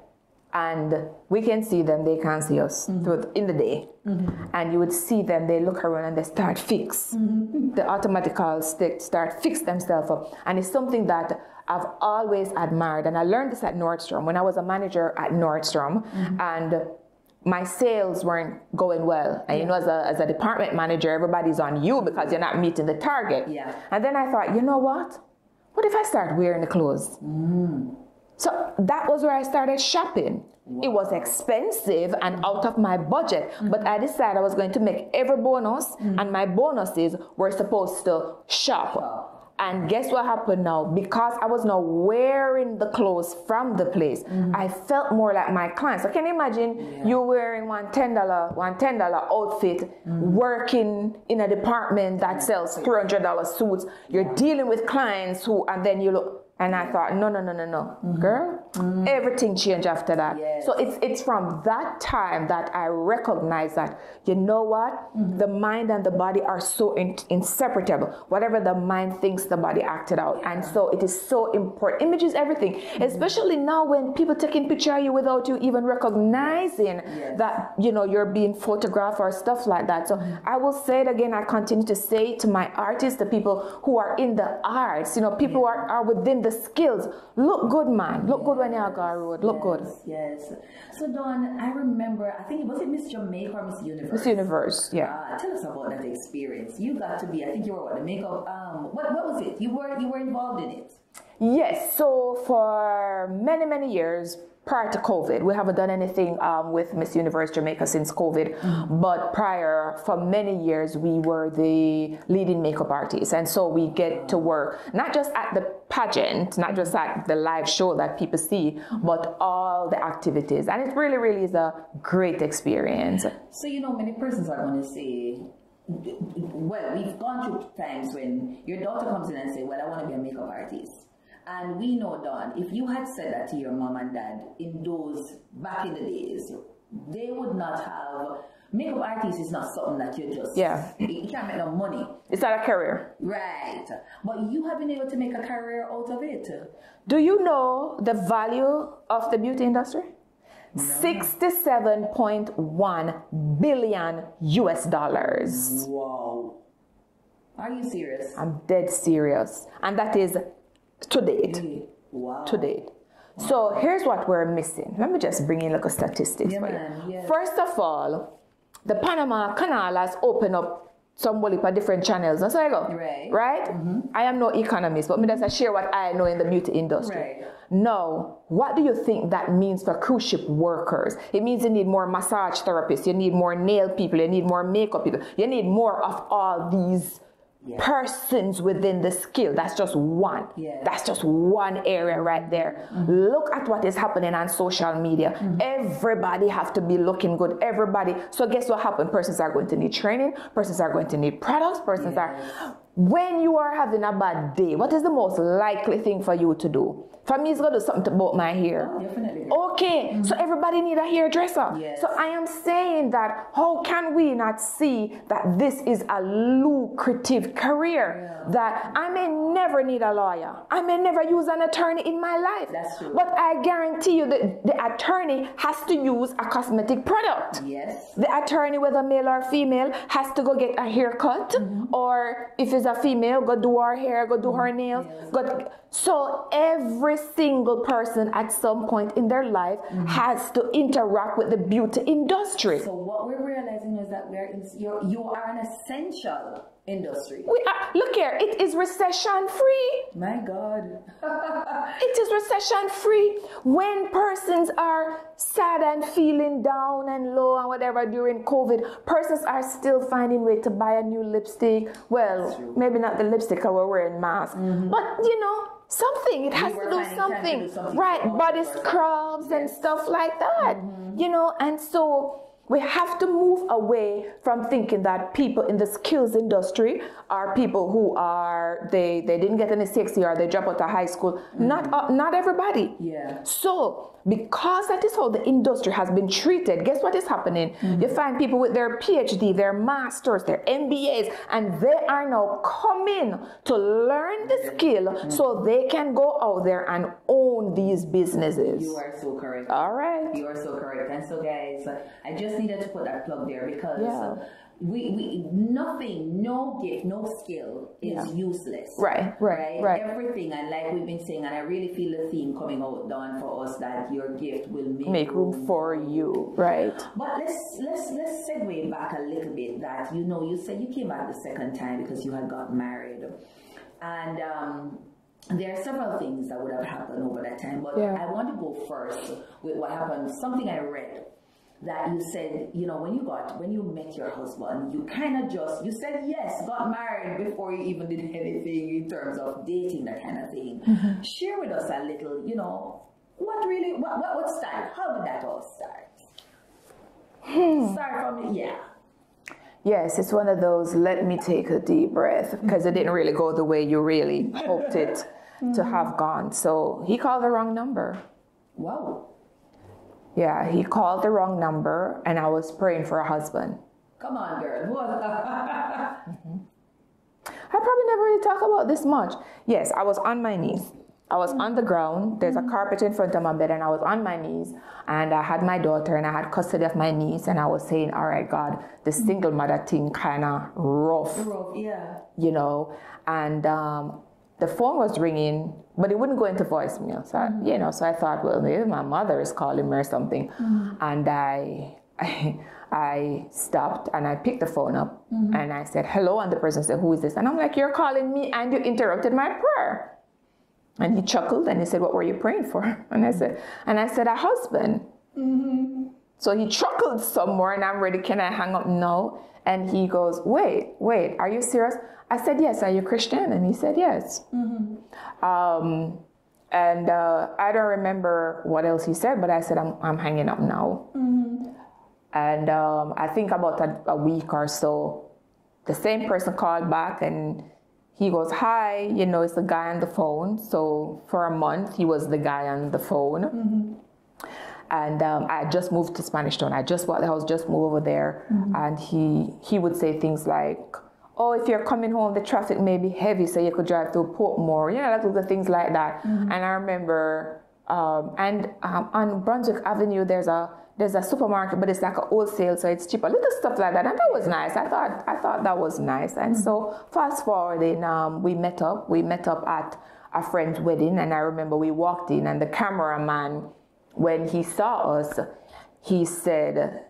Speaker 3: and we can see them, they can't see us in the day. And you would see them, they look around and they start fix. The automatical start fix themselves up. And it's something that I've always admired. And I learned this at Nordstrom when I was a manager at Nordstrom. And my sales weren't going well. And you know, as a department manager, everybody's on you because you're not meeting the target. And then I thought, you know what? What if I start wearing the clothes? So that was where I started shopping. It was expensive and out of my budget, but I decided I was going to make every bonus, and my bonuses were supposed to shop. And guess what happened now? Because I was now wearing the clothes from the place, I felt more like my clients. So can you imagine you wearing one $10 outfit, working in a department that sells $300 suits. You're dealing with clients and then you look. And I thought, no, girl, everything changed after that. So it's from that time that I recognized that, you know what? The mind and the body are so inseparable. Whatever the mind thinks, the body acted out. And so it is so important. Image is everything, especially now when people taking picture of you without you even recognizing that, you know, you're being photographed or stuff like that. So I will say it again, I continue to say it to my artists, the people who are in the arts, you know, people who are within the skills. Look good, man. Look good when you're on the road. Look good.
Speaker 2: Yes. So Dawn, I remember, I think, was it Miss Jamaica or Miss Universe?
Speaker 3: Miss Universe,
Speaker 2: tell us about that experience. You got to be, I think you were the makeup, what was it? You were involved in it?
Speaker 3: Yes. So for many years, prior to COVID, we haven't done anything with Miss Universe Jamaica since COVID, but prior, for many years, we were the leading makeup artists. And so we get to work, not just at the pageant, not just at the live show that people see, but all the activities. And it really is a great experience.
Speaker 2: So, you know, many persons are going to say, well, we've gone through times when your daughter comes in and say, well, I want to be a makeup artist. And we know, Dawn, if you had said that to your mom and dad in those back in the days, they would not have makeup artist is not something that you just, you can't make no money.
Speaker 3: It's not a career.
Speaker 2: Right. But you have been able to make a career out of it.
Speaker 3: Do you know the value of the beauty industry? No. $67.1 billion US dollars.
Speaker 2: Wow. Are you serious?
Speaker 3: I'm dead serious. And that is to date.
Speaker 2: Wow.
Speaker 3: To date. Wow. So here's what we're missing. Let me just bring in like a statistics for you.
Speaker 2: Yeah.
Speaker 3: First of all, the Panama Canal has opened up some different channels. That's how I go. Right? Mm-hmm. I am no economist, but me just share what I know in the beauty industry.
Speaker 2: Right.
Speaker 3: Now, what do you think that means for cruise ship workers? It means you need more massage therapists, you need more nail people, you need more makeup people, you need more of all these persons within the skill. That's just one. That's just one area right there. Look at what is happening on social media. Everybody have to be looking good. Everybody. So guess what happened? Persons are going to need training. Persons are going to need products. Persons are... When you are having a bad day, what is the most likely thing for you to do? For me, it's going to do something about my hair.
Speaker 2: Oh, definitely.
Speaker 3: Okay, so everybody need a hairdresser. So I am saying that how can we not see that this is a lucrative career? That I may never need a lawyer. I may never use an attorney in my life.
Speaker 2: That's true.
Speaker 3: But I guarantee you that the attorney has to use a cosmetic product. The attorney, whether male or female, has to go get a haircut. Or if it's a female, go do her hair, go do her nails. So every single person at some point in their life has to interact with the beauty industry.
Speaker 2: So what we're realizing is that you are an essential industry.
Speaker 3: Look here, it is recession free.
Speaker 2: My God.
Speaker 3: It is recession free. When persons are sad and feeling down and low and whatever during COVID, persons are still finding way to buy a new lipstick. Well, maybe not the lipstick because we're wearing masks, but you know, something. It has to do something. Right, body scrubs and stuff like that. You know, and so we have to move away from thinking that people in the skills industry are people who are, they didn't get any sexy or they drop out of high school. Not everybody. So because that is how the industry has been treated, guess what is happening? You find people with their PhD, their masters, their MBAs, and they are now coming to learn the skill so they can go out there and own these businesses.
Speaker 2: You are so correct.
Speaker 3: All right.
Speaker 2: You are so correct. And so guys, I just needed to put that plug there because nothing, no gift, no skill is useless. Right. Everything, and like we've been saying, and I really feel the theme coming out down for us that your gift will make room
Speaker 3: for you. Right.
Speaker 2: But let's segue back a little bit. That you said you came back the second time because you had got married, and there are several things that would have happened over that time. But I want to go first with what happened. Something I read. That you said, when you met your husband, you kind of you said yes, got married before you even did anything in terms of dating, that kind of thing. Share with us a little, what started? How did that all start? Start from
Speaker 3: Yes, it's one of those, let me take a deep breath, because it didn't really go the way you really hoped it to have gone. So he called the wrong number.
Speaker 2: Wow.
Speaker 3: Yeah, he called the wrong number, and I was praying for a husband.
Speaker 2: Come on, girl.
Speaker 3: I probably never really talk about this much. Yes, I was on my knees. I was on the ground. There's a carpet in front of my bed, and I was on my knees. And I had my daughter, and I had custody of my niece, and I was saying, all right, God, the single mother thing kind of rough. And the phone was ringing, but it wouldn't go into voicemail. So, so I thought, well, maybe my mother is calling me or something. And I stopped and I picked the phone up and I said, hello. And the person said, who is this? And I'm like, you're calling me and you interrupted my prayer. And he chuckled and he said, what were you praying for? And I said, a husband. So he chuckled some more and I'm ready. Can I hang up? No. And he goes, wait, are you serious? I said, yes. Are you Christian? And he said, yes. I don't remember what else he said, but I said, I'm hanging up now. And I think about a week or so, the same person called back and he goes, hi, it's the guy on the phone. So for a month, he was the guy on the phone. And I had just moved to Spanish Town. I just bought the house, just moved over there. And he would say things like, oh, if you're coming home, the traffic may be heavy, so you could drive through Portmore, little things like that. And I remember, on Brunswick Avenue, there's a supermarket, but it's like a wholesale, so it's cheaper. Little stuff like that, and that was nice. I thought that was nice. And so fast forwarding, we met up at a friend's wedding, and I remember we walked in, and the cameraman, when he saw us, he said,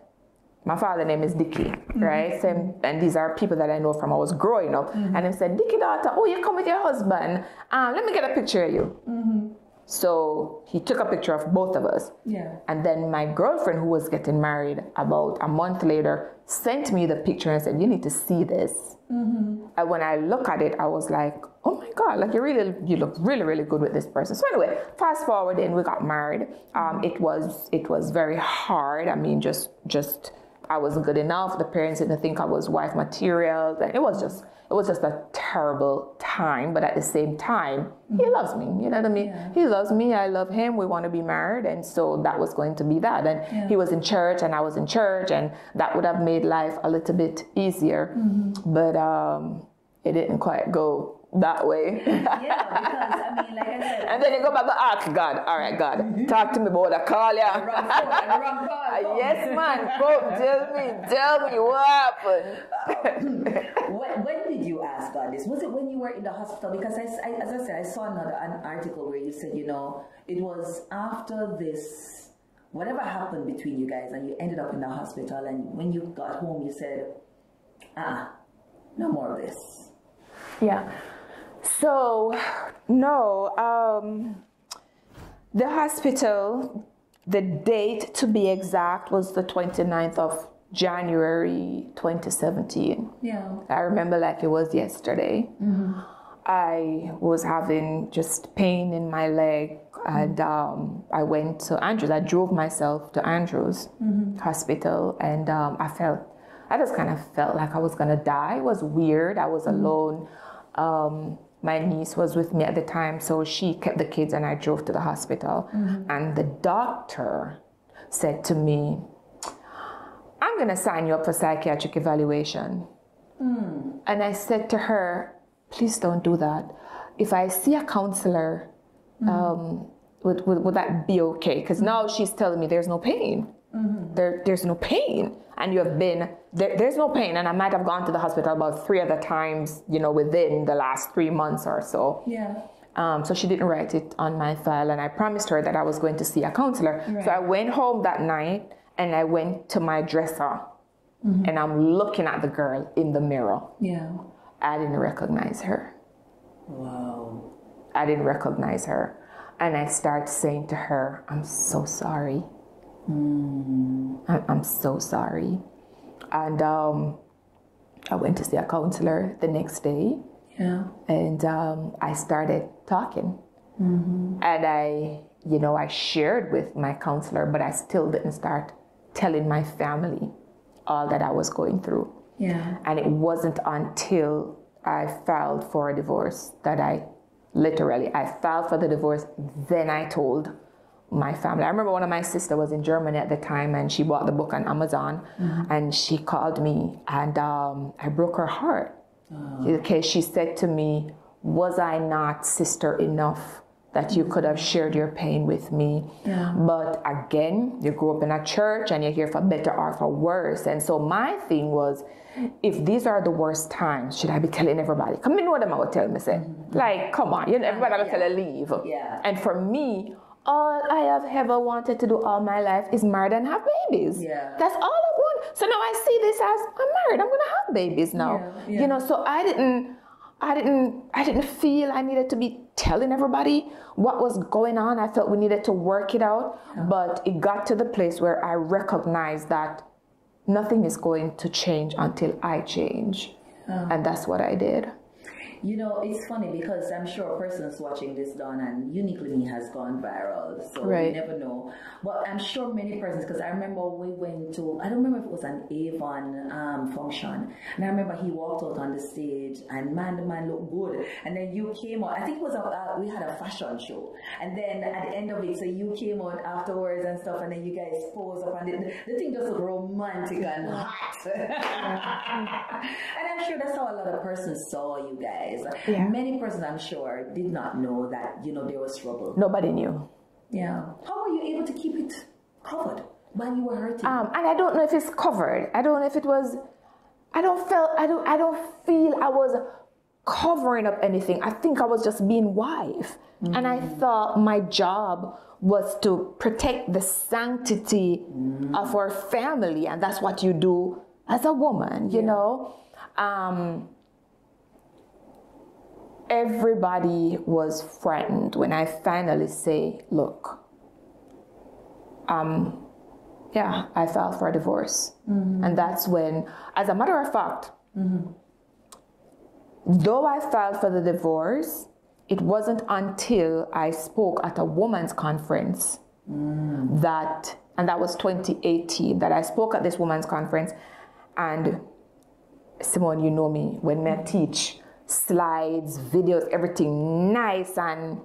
Speaker 3: my father's name is Dickie, right? And these are people that I know from I was growing up. And he said, Dickie daughter, oh, you come with your husband. Let me get a picture of you. So he took a picture of both of us. Yeah. And then my girlfriend, who was getting married about a month later, sent me the picture and said, you need to see this. And when I look at it, I was like, oh my God, like you look really, really good with this person. So anyway, fast forward and we got married. It was very hard. I mean, just I wasn't good enough. The parents didn't think I was wife material. And it was just a terrible time. But at the same time, he loves me. You know what I mean? Yeah. He loves me. I love him. We want to be married. And so that was going to be that. And he was in church and I was in church. And that would have made life a little bit easier. But it didn't quite go that way.
Speaker 2: Yeah, because I mean, like I said.
Speaker 3: And then you go back and ask God, all right, God, talk to me about a call, yeah.
Speaker 2: Wrong call.
Speaker 3: Yes, man. Go, tell me what happened.
Speaker 2: When did you ask God this? Was it when you were in the hospital? Because as I said, I saw an article where you said, it was after this, whatever happened between you guys, and you ended up in the hospital, and when you got home, you said, no more of this.
Speaker 3: Yeah. So, no, the hospital, the date to be exact was the 29th of January 2017. Yeah. I remember like it was yesterday. I was having just pain in my leg, and I went to Andrews. I drove myself to Andrews Hospital, and I just kind of felt like I was going to die. It was weird. I was alone. My niece was with me at the time, so she kept the kids and I drove to the hospital. And the doctor said to me, I'm going to sign you up for psychiatric evaluation. And I said to her, please don't do that. If I see a counselor, would that be okay? Because now she's telling me there's no pain. There's no pain. And you have been, there's no pain. And I might have gone to the hospital about 3 other times, within the last 3 months or so. Yeah. So she didn't write it on my file. And I promised her that I was going to see a counselor. Right. So I went home that night and I went to my dresser. And I'm looking at the girl in the mirror. Yeah. I didn't recognize her. Wow. I didn't recognize her. And I started saying to her, I'm so sorry. I'm so sorry. And I went to see a counselor the next day. Yeah. And I started talking. And I shared with my counselor, but I still didn't start telling my family all that I was going through. Yeah. And it wasn't until I filed for a divorce that I filed for the divorce, then I told my family. I remember one of my sisters was in Germany at the time, and she bought the book on Amazon, and she called me, and I broke her heart. Okay, she said to me, was I not sister enough that you could have shared your pain with me? Yeah. But again, you grew up in a church and you're here for better or for worse. And so my thing was, if these are the worst times, should I be telling everybody? Come in, what am I going to tell me? Say, like, come on, everybody will tell her leave. Yeah. And for me, all I have ever wanted to do all my life is marry and have babies. Yeah. That's all I want. So now I see this as, I'm married, I'm going to have babies now. Yeah. Yeah. So I didn't feel I needed to be telling everybody what was going on. I felt we needed to work it out. Yeah. But it got to the place where I recognized that nothing is going to change until I change. Yeah. And that's what I did.
Speaker 2: You know, it's funny because I'm sure a person's watching this, Dawn, and Uniquely Me has gone viral, so
Speaker 3: Right.
Speaker 2: you never know. But I'm sure many persons, because I remember we went to, I don't remember if it was an Avon function, and I remember he walked out on the stage, and man, the man looked good. And then you came out, I think it was, we had a fashion show, and then at the end of it, so you came out afterwards and stuff, and then you guys posed up, and the thing just looked romantic and hot. And I'm sure that's how a lot of persons saw you guys.
Speaker 3: Yeah.
Speaker 2: Many persons, I'm sure, did not know that, you know, there was trouble.
Speaker 3: Nobody knew.
Speaker 2: Yeah. How were you able to keep it covered while you were hurting?
Speaker 3: And I don't know if it's covered. I don't know if it was. I don't feel I was covering up anything. I think I was just being wife, and I thought my job was to protect the sanctity of our family, and that's what you do as a woman, you know. Everybody was frightened when I finally say, look, yeah, I filed for a divorce. And that's when, as a matter of fact, though I filed for the divorce, it wasn't until I spoke at a woman's conference and that was 2018, that I spoke at this woman's conference. And Simone, you know me, when I teach slides, videos, everything nice, and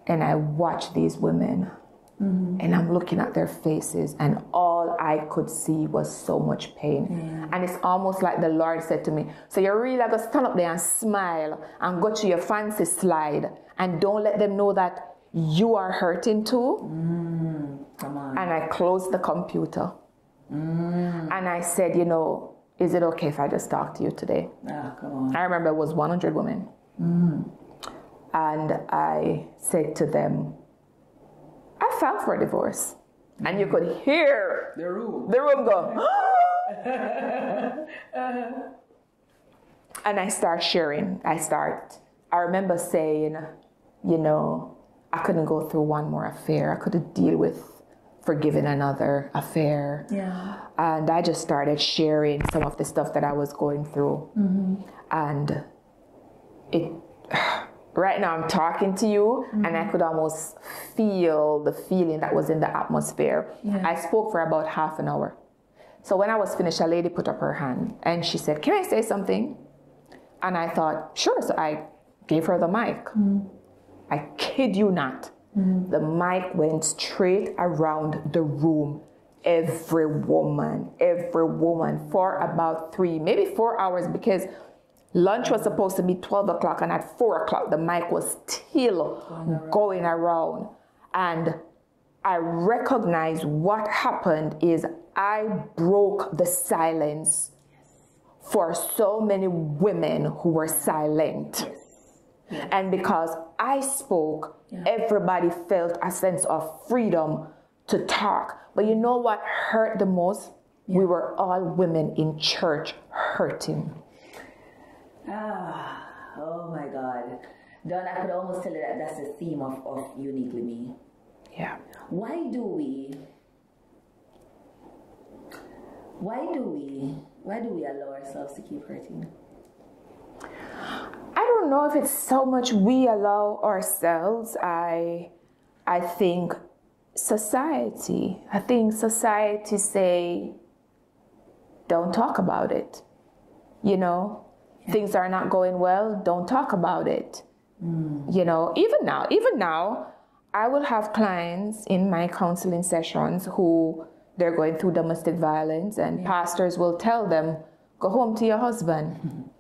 Speaker 3: I watch these women and I'm looking at their faces, and all I could see was so much pain. And it's almost like the Lord said to me, so you're really going to stand up there and smile and go to your fancy slide and don't let them know that you are hurting too?
Speaker 2: Come on.
Speaker 3: And I closed the computer and I said, you know, is it okay if I just talk to you today?
Speaker 2: Come on.
Speaker 3: I remember it was 100 women. And I said to them, I filed for a divorce. And you could hear
Speaker 2: The room
Speaker 3: go, and I start sharing. I remember saying, you know, I couldn't go through one more affair. I couldn't deal with forgiving another affair.
Speaker 2: Yeah.
Speaker 3: And I just started sharing some of the stuff that I was going through. And it, right now I'm talking to you and I could almost feel the feeling that was in the atmosphere. I spoke for about half an hour. So when I was finished, a lady put up her hand and she said, can I say something? And I thought, sure. So I gave her the mic. I kid you not. The mic went straight around the room. Every woman, for about 3, maybe 4 hours, because lunch was supposed to be 12 o'clock, and at 4 o'clock, the mic was still going around. And I recognized what happened is I broke the silence for so many women who were silent. And because I spoke, everybody felt a sense of freedom to talk. But you know what hurt the most? We were all women in church hurting.
Speaker 2: Oh my God. Dawn, I could almost tell you that that's the theme of Uniquely Me.
Speaker 3: Yeah.
Speaker 2: Why do we allow ourselves to keep hurting?
Speaker 3: I don't know if it's so much we allow ourselves. I think society. I think society say, don't talk about it. You know, things are not going well, don't talk about it. You know, even now, I will have clients in my counseling sessions who they're going through domestic violence, and pastors will tell them, go home to your husband.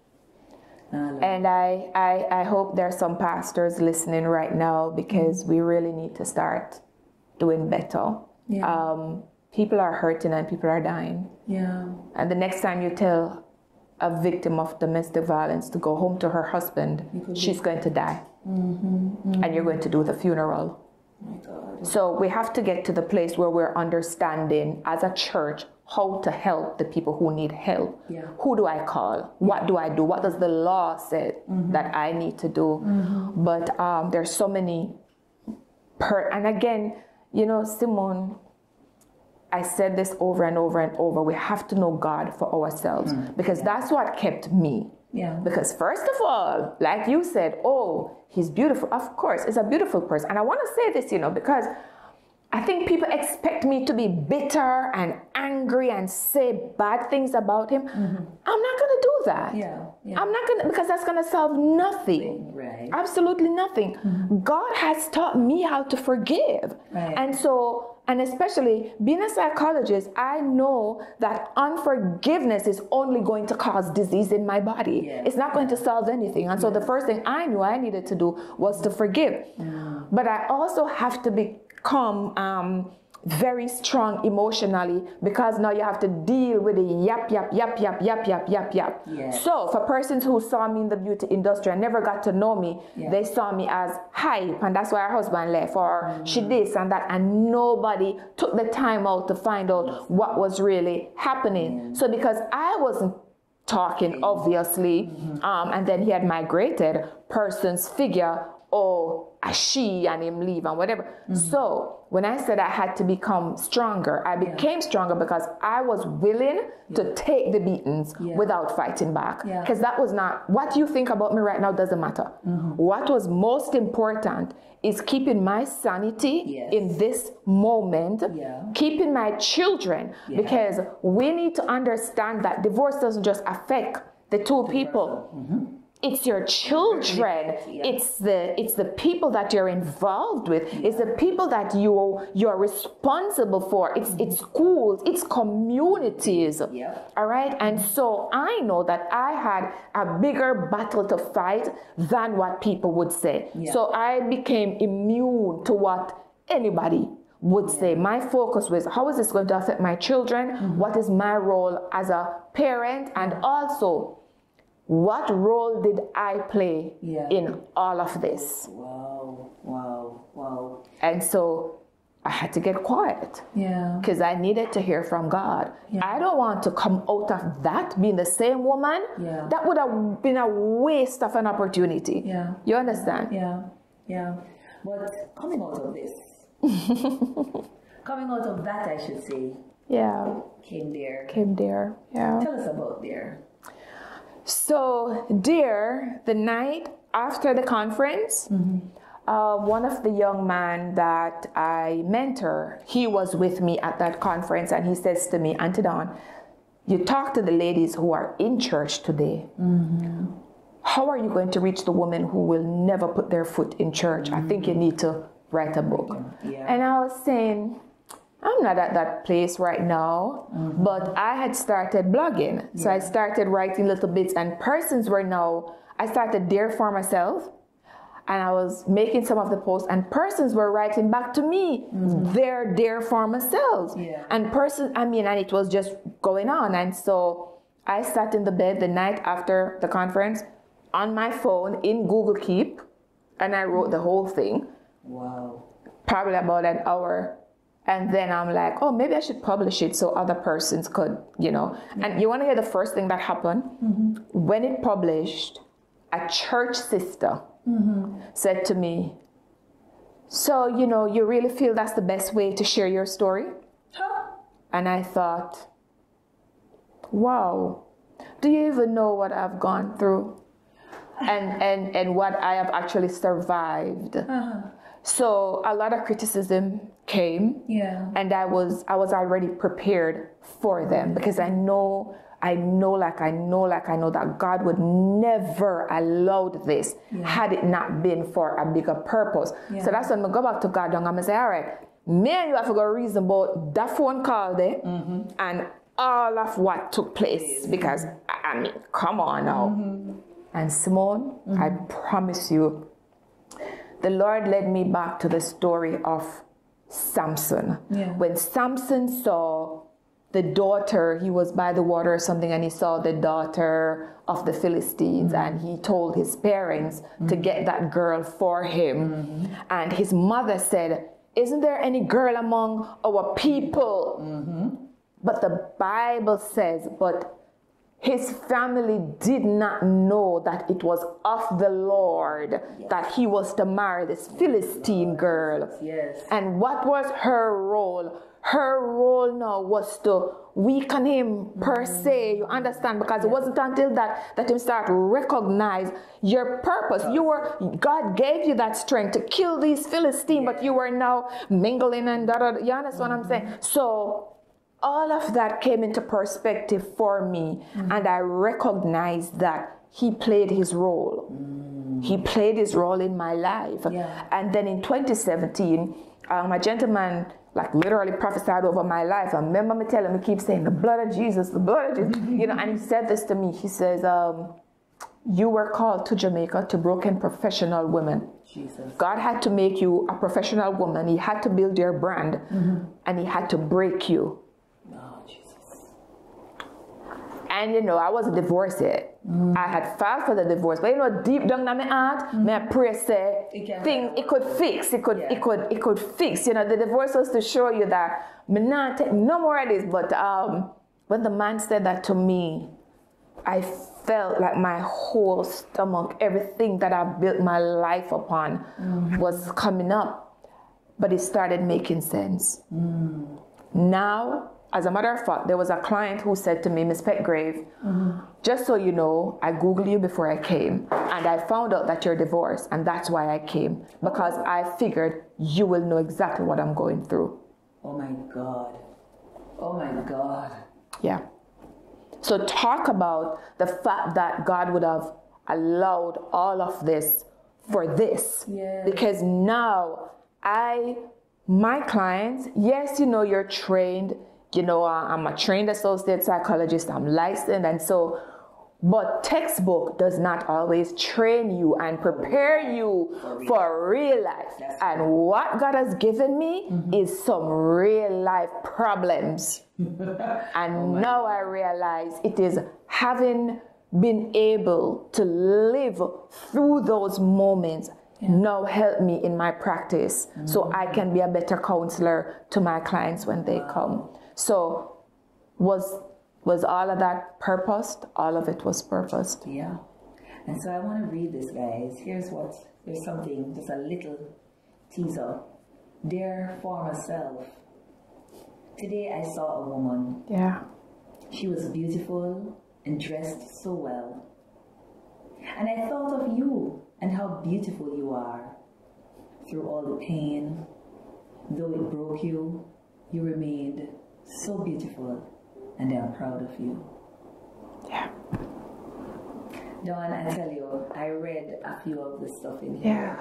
Speaker 3: And I hope there are some pastors listening right now, because we really need to start doing better. People are hurting and people are dying. And the next time you tell a victim of domestic violence to go home to her husband, she's going to die. And you're going to do the funeral.
Speaker 2: My God.
Speaker 3: So we have to get to the place where we're understanding as a church how to help the people who need help. Who do I call? What do I do? What does the law say that I need to do? But there's so many, and again, you know, Simone, I said this over and over and over. We have to know God for ourselves, because that's what kept me.
Speaker 2: Yeah.
Speaker 3: Because first of all, like you said, oh, he's beautiful. Of course, he's a beautiful person. And I want to say this, because I think people expect me to be bitter and angry and say bad things about him. I'm not going to do that.
Speaker 2: Yeah.
Speaker 3: I'm not going to, because that's going to solve nothing.
Speaker 2: Right.
Speaker 3: Absolutely nothing. God has taught me how to forgive.
Speaker 2: Right.
Speaker 3: And especially being a psychologist, I know that unforgiveness is only going to cause disease in my body.
Speaker 2: Yeah.
Speaker 3: It's not going to solve anything. And so the first thing I knew I needed to do was to forgive. But I also have to become very strong emotionally, because now you have to deal with the yap.
Speaker 2: Yeah.
Speaker 3: So for persons who saw me in the beauty industry and never got to know me, they saw me as hype, and that's why her husband left, or she this and that, and nobody took the time out to find out what was really happening. So because I wasn't talking, obviously, and then he had migrated, persons figure, oh, she and him leave and whatever. So when I said I had to become stronger, I became stronger because I was willing to take the beatings without fighting back. Because that was not, what you think about me right now doesn't matter. What was most important is keeping my sanity in this moment, keeping my children, because we need to understand that divorce doesn't just affect the two people. It's your children. It's the people that you're involved with. It's the people that you're responsible for. It's schools. It's communities. All right. And so I know that I had a bigger battle to fight than what people would say. So I became immune to what anybody would say. My focus was, how is this going to affect my children? What is my role as a parent? And also, what role did I play in all of this?
Speaker 2: Wow.
Speaker 3: And so I had to get quiet. Because I needed to hear from God. I don't want to come out of that being the same woman. That would have been a waste of an opportunity. You understand?
Speaker 2: Yeah. But coming out of this, coming out of that, I should say. Came there. Tell us about there.
Speaker 3: So, dear, the night after the conference, one of the young men that I mentor, he was with me at that conference, and he says to me, Auntie Dawn, you talk to the ladies who are in church today. How are you going to reach the women who will never put their foot in church? I think you need to write a book. And I was saying, I'm not at that place right now, but I had started blogging. So I started writing little bits, and persons were now, I started Dare for Myself, and I was making some of the posts, and persons were writing back to me, their Dare for Myself. And and it was just going on. And so I sat in the bed the night after the conference on my phone in Google Keep, and I wrote the whole thing. Probably about an hour. And then I'm like, oh, maybe I should publish it so other persons could, And you want to hear the first thing that happened? When it published, a church sister said to me, so, you really feel that's the best way to share your story? And I thought, wow, do you even know what I've gone through? And what I have actually survived. So a lot of criticism came, and I was already prepared for them, because I know that God would never allow this had it not been for a bigger purpose. So that's when I go back to God and I'm say, all right, me and you have to go reason about that phone call there and all of what took place, because I mean, come on now. And Simone, I promise you, the Lord led me back to the story of Samson. When Samson saw the daughter, he was by the water or something, and he saw the daughter of the Philistines, and he told his parents to get that girl for him. And his mother said, isn't there any girl among our people? But the Bible says, but his family did not know that it was of the Lord that he was to marry this Philistine girl. And what was her role? her role now was to weaken him per se, you understand? Because it wasn't until that him start recognize your purpose. God gave you that strength to kill these Philistines, but you were now mingling and you understand what I'm saying? So all of that came into perspective for me, and I recognized that he played his role. He played his role in my life. And then in 2017, a gentleman literally prophesied over my life. I remember me telling him, he keeps saying, the blood of Jesus, the blood of Jesus. And he said this to me. He says, you were called to Jamaica to broken professional women.
Speaker 2: Jesus.
Speaker 3: God had to make you a professional woman. He had to build your brand, and he had to break you.
Speaker 2: Oh, Jesus.
Speaker 3: And I wasn't divorced yet. I had filed for the divorce, but deep down in my heart, may I pray say things it could fix. It could fix. The divorce was to show you that me not take no more of this. But when the man said that to me, I felt like my whole stomach, everything that I built my life upon, was coming up. But it started making sense. Now, as a matter of fact, there was a client who said to me, Miss Petgrave, just so you know, I Googled you before I came, and I found out that you're divorced, and that's why I came, because I figured you will know exactly what I'm going through.
Speaker 2: Oh my God. Oh my God.
Speaker 3: Yeah. So talk about the fact that God would have allowed all of this for this. Because now my clients, yes, you're trained. I'm a trained associate psychologist. I'm licensed. And so, but textbook does not always train you and prepare you for real life. And what God has given me is some real life problems. And now I realize it is having been able to live through those moments now help me in my practice so I can be a better counselor to my clients when they come. So was all of that purposed? All of it was purposed.
Speaker 2: Yeah. And so I want to read this, guys. There's something, just a little teaser. Dear former self, today I saw a woman.
Speaker 3: Yeah.
Speaker 2: She was beautiful and dressed so well. And I thought of you and how beautiful you are. Through all the pain, though it broke you, you remained so beautiful, and I'm proud of you.
Speaker 3: Yeah.
Speaker 2: Dawn, I tell you, I read a few of the stuff in here.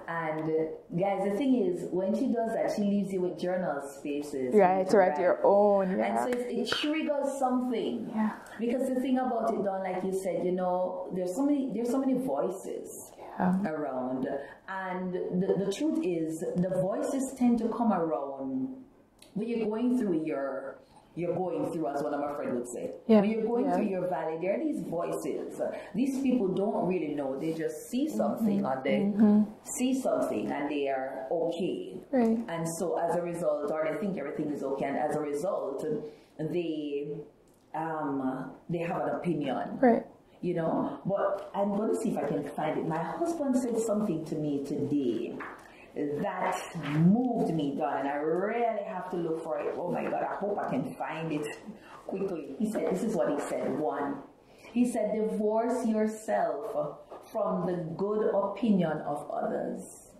Speaker 2: And guys, the thing is, when she does that, she leaves you with journal spaces.
Speaker 3: Right, to write your own.
Speaker 2: And so it triggers something.
Speaker 3: Yeah.
Speaker 2: Because the thing about it, Dawn, like you said, there's so many voices around. And the truth is, the voices tend to come around when you're going through as one of my friends would say.
Speaker 3: Yeah.
Speaker 2: When you're going through your valley, there are these voices. These people don't really know. They just see something and they are okay.
Speaker 3: Right.
Speaker 2: And so as a result, or they think everything is okay, and as a result, they have an opinion.
Speaker 3: Right.
Speaker 2: But I'm going to see if I can find it. My husband said something to me today that moved me, Dawn, and I really have to look for it. Oh my God, I hope I can find it quickly. He said, this is what he said. One, he said, divorce yourself from the good opinion of others.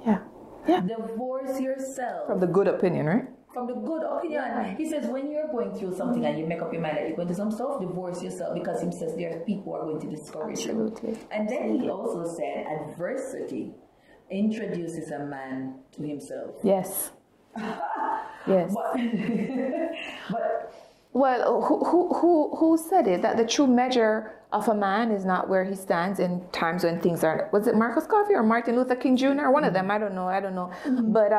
Speaker 3: Yeah. Yeah.
Speaker 2: Divorce yourself.
Speaker 3: From the good opinion, right?
Speaker 2: From the good opinion. He says, when you're going through something and you make up your mind that you're going to some stuff, divorce yourself, because he says there are people who are going to discourage you. And then he also said, adversity introduces a man to himself.
Speaker 3: Yes. Yes.
Speaker 2: But
Speaker 3: well, who said it? That the true measure of a man is not where he stands in times when things are. Was it Marcus Garvey or Martin Luther King Jr.? One of them. I don't know. But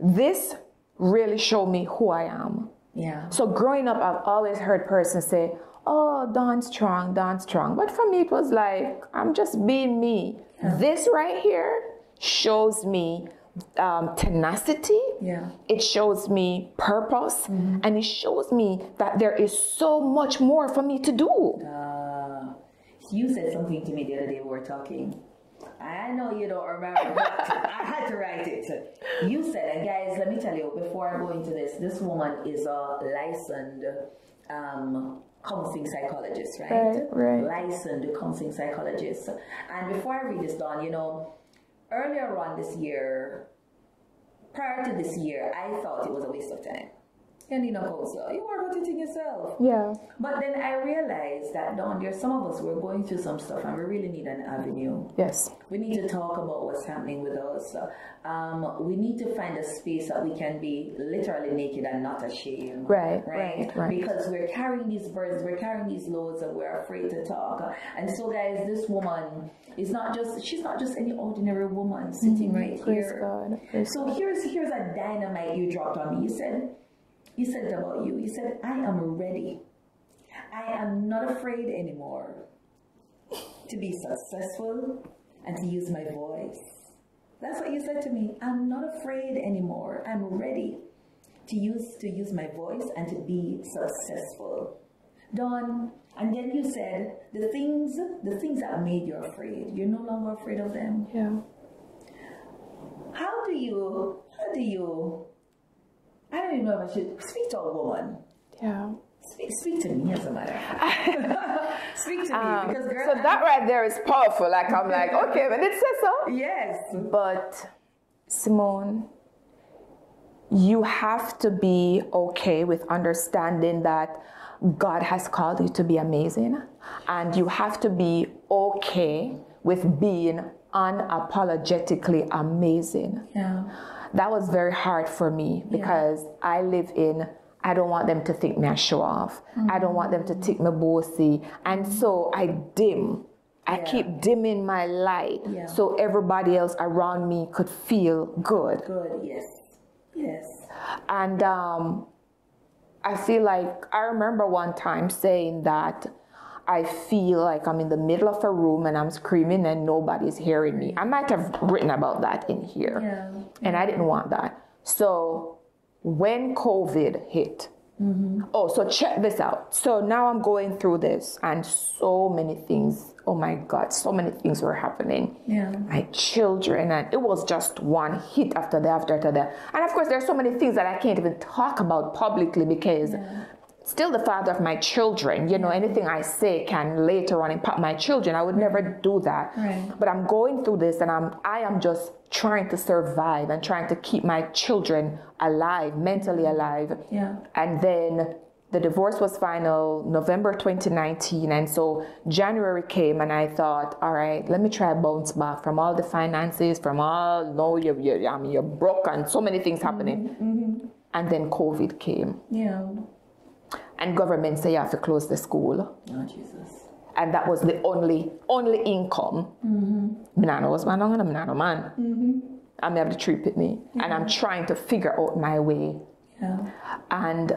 Speaker 3: this really showed me who I am.
Speaker 2: Yeah.
Speaker 3: So growing up, I've always heard persons say, "Oh, Dawn's strong, Dawn's strong." But for me, it was like, I'm just being me. Yeah. This right here shows me tenacity. Yeah. It shows me purpose, and it shows me that there is so much more for me to do.
Speaker 2: You said something to me the other day we were talking. I know you don't remember, but I had to write it. You said, and guys, let me tell you, before I go into this woman is a licensed counseling psychologist, right?
Speaker 3: Right.
Speaker 2: Licensed counseling psychologist. And before I read this, Dawn, you know, earlier on this year, prior to this year, I thought it was a waste of time. You need no counselor. You work out it in yourself.
Speaker 3: Yeah.
Speaker 2: But then I realized that, Dawn, there's some of us, we're going through some stuff and we really need an avenue.
Speaker 3: Yes.
Speaker 2: We need to talk about what's happening with us. We need to find a space that we can be literally naked and not ashamed.
Speaker 3: Right.
Speaker 2: Because we're carrying these burdens, we're carrying these loads, and we're afraid to talk. And so, guys, this woman is she's not just any ordinary woman sitting right here.
Speaker 3: God.
Speaker 2: So here's a dynamite you dropped on me. You said it about you. You said, I am ready. I am not afraid anymore to be successful and to use my voice. That's what you said to me. I'm not afraid anymore. I'm ready to use my voice and to be successful. Dawn, and then you said the things that made you afraid, you're no longer afraid of them.
Speaker 3: Yeah.
Speaker 2: How do you I don't even know if I should speak to a woman.
Speaker 3: Yeah.
Speaker 2: Speak to me, as a matter. Speak to me, because girl.
Speaker 3: So that right there is powerful. Like I'm like, okay, but it says so.
Speaker 2: Yes.
Speaker 3: But Simone, you have to be okay with understanding that God has called you to be amazing, and you have to be okay with being unapologetically amazing.
Speaker 2: Yeah.
Speaker 3: That was very hard for me because I don't want them to think me a show off. I don't want them to think me bossy. And so I keep dimming my light so everybody else around me could feel good.
Speaker 2: Good, yes. Yes.
Speaker 3: And I feel like, I remember one time saying that I feel like I'm in the middle of a room and I'm screaming and nobody's hearing me. I might have written about that in here.
Speaker 2: Yeah.
Speaker 3: And I didn't want that. So when COVID hit, so check this out. So now I'm going through this and so many things, oh my God, so many things were happening.
Speaker 2: Yeah.
Speaker 3: My children, and it was just one hit after that. And of course, there's so many things that I can't even talk about publicly because still the father of my children, you know, anything I say can later on impact my children. I would never do that.
Speaker 2: Right.
Speaker 3: But I'm going through this and I am just trying to survive and trying to keep my children alive, mentally alive.
Speaker 2: Yeah.
Speaker 3: And then the divorce was final November 2019. And so January came and I thought, all right, let me try to bounce back from all the finances, from all, you're broke and so many things happening. And then COVID came.
Speaker 2: Yeah.
Speaker 3: And government say you have to close the school.
Speaker 2: Oh, Jesus.
Speaker 3: And that was the only income. Minano was man, I'm not a man. I'm have the tree with me. And I'm trying to figure out my way.
Speaker 2: Yeah.
Speaker 3: And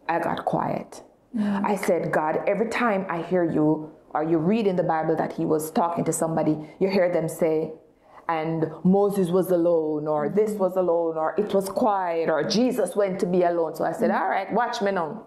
Speaker 3: I got quiet. I said, God, every time I hear you or you read in the Bible that he was talking to somebody, you hear them say, and Moses was alone, or this was alone, or it was quiet, or Jesus went to be alone. So I said, all right, watch me now.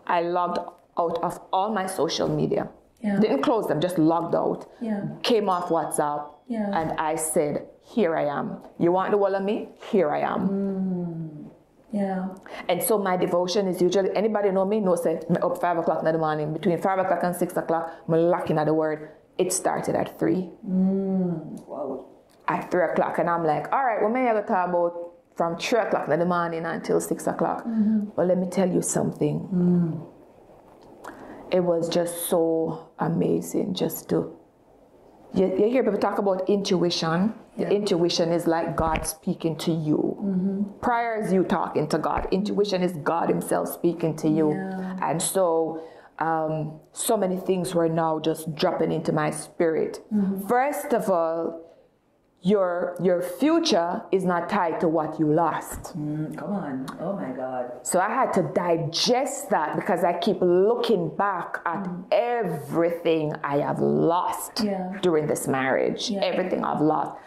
Speaker 3: I logged out of all my social media.
Speaker 2: Yeah.
Speaker 3: Didn't close them, just logged out.
Speaker 2: Yeah.
Speaker 3: Came off WhatsApp.
Speaker 2: Yeah.
Speaker 3: And I said, here I am. You want the wall of me? Here I am.
Speaker 2: Yeah.
Speaker 3: And so my devotion is usually, anybody know me? No, say, me up 5 o'clock in the morning. Between 5 o'clock and 6 o'clock, I'm locking at the word. It started at 3.
Speaker 2: Wow.
Speaker 3: At 3 o'clock. And I'm like, all right, what may I talk about from 3 o'clock in the morning until 6 o'clock? But let me tell you something. It was just so amazing just to, you hear people talk about intuition.
Speaker 2: Yeah.
Speaker 3: Intuition is like God speaking to you. Prayer is you talking to God. Intuition is God himself speaking to you.
Speaker 2: Yeah.
Speaker 3: And so, so many things were now just dropping into my spirit. First of all, your future is not tied to what you lost.
Speaker 2: Come on. Oh my God.
Speaker 3: So I had to digest that because I keep looking back at everything I have lost during this marriage, everything I've lost.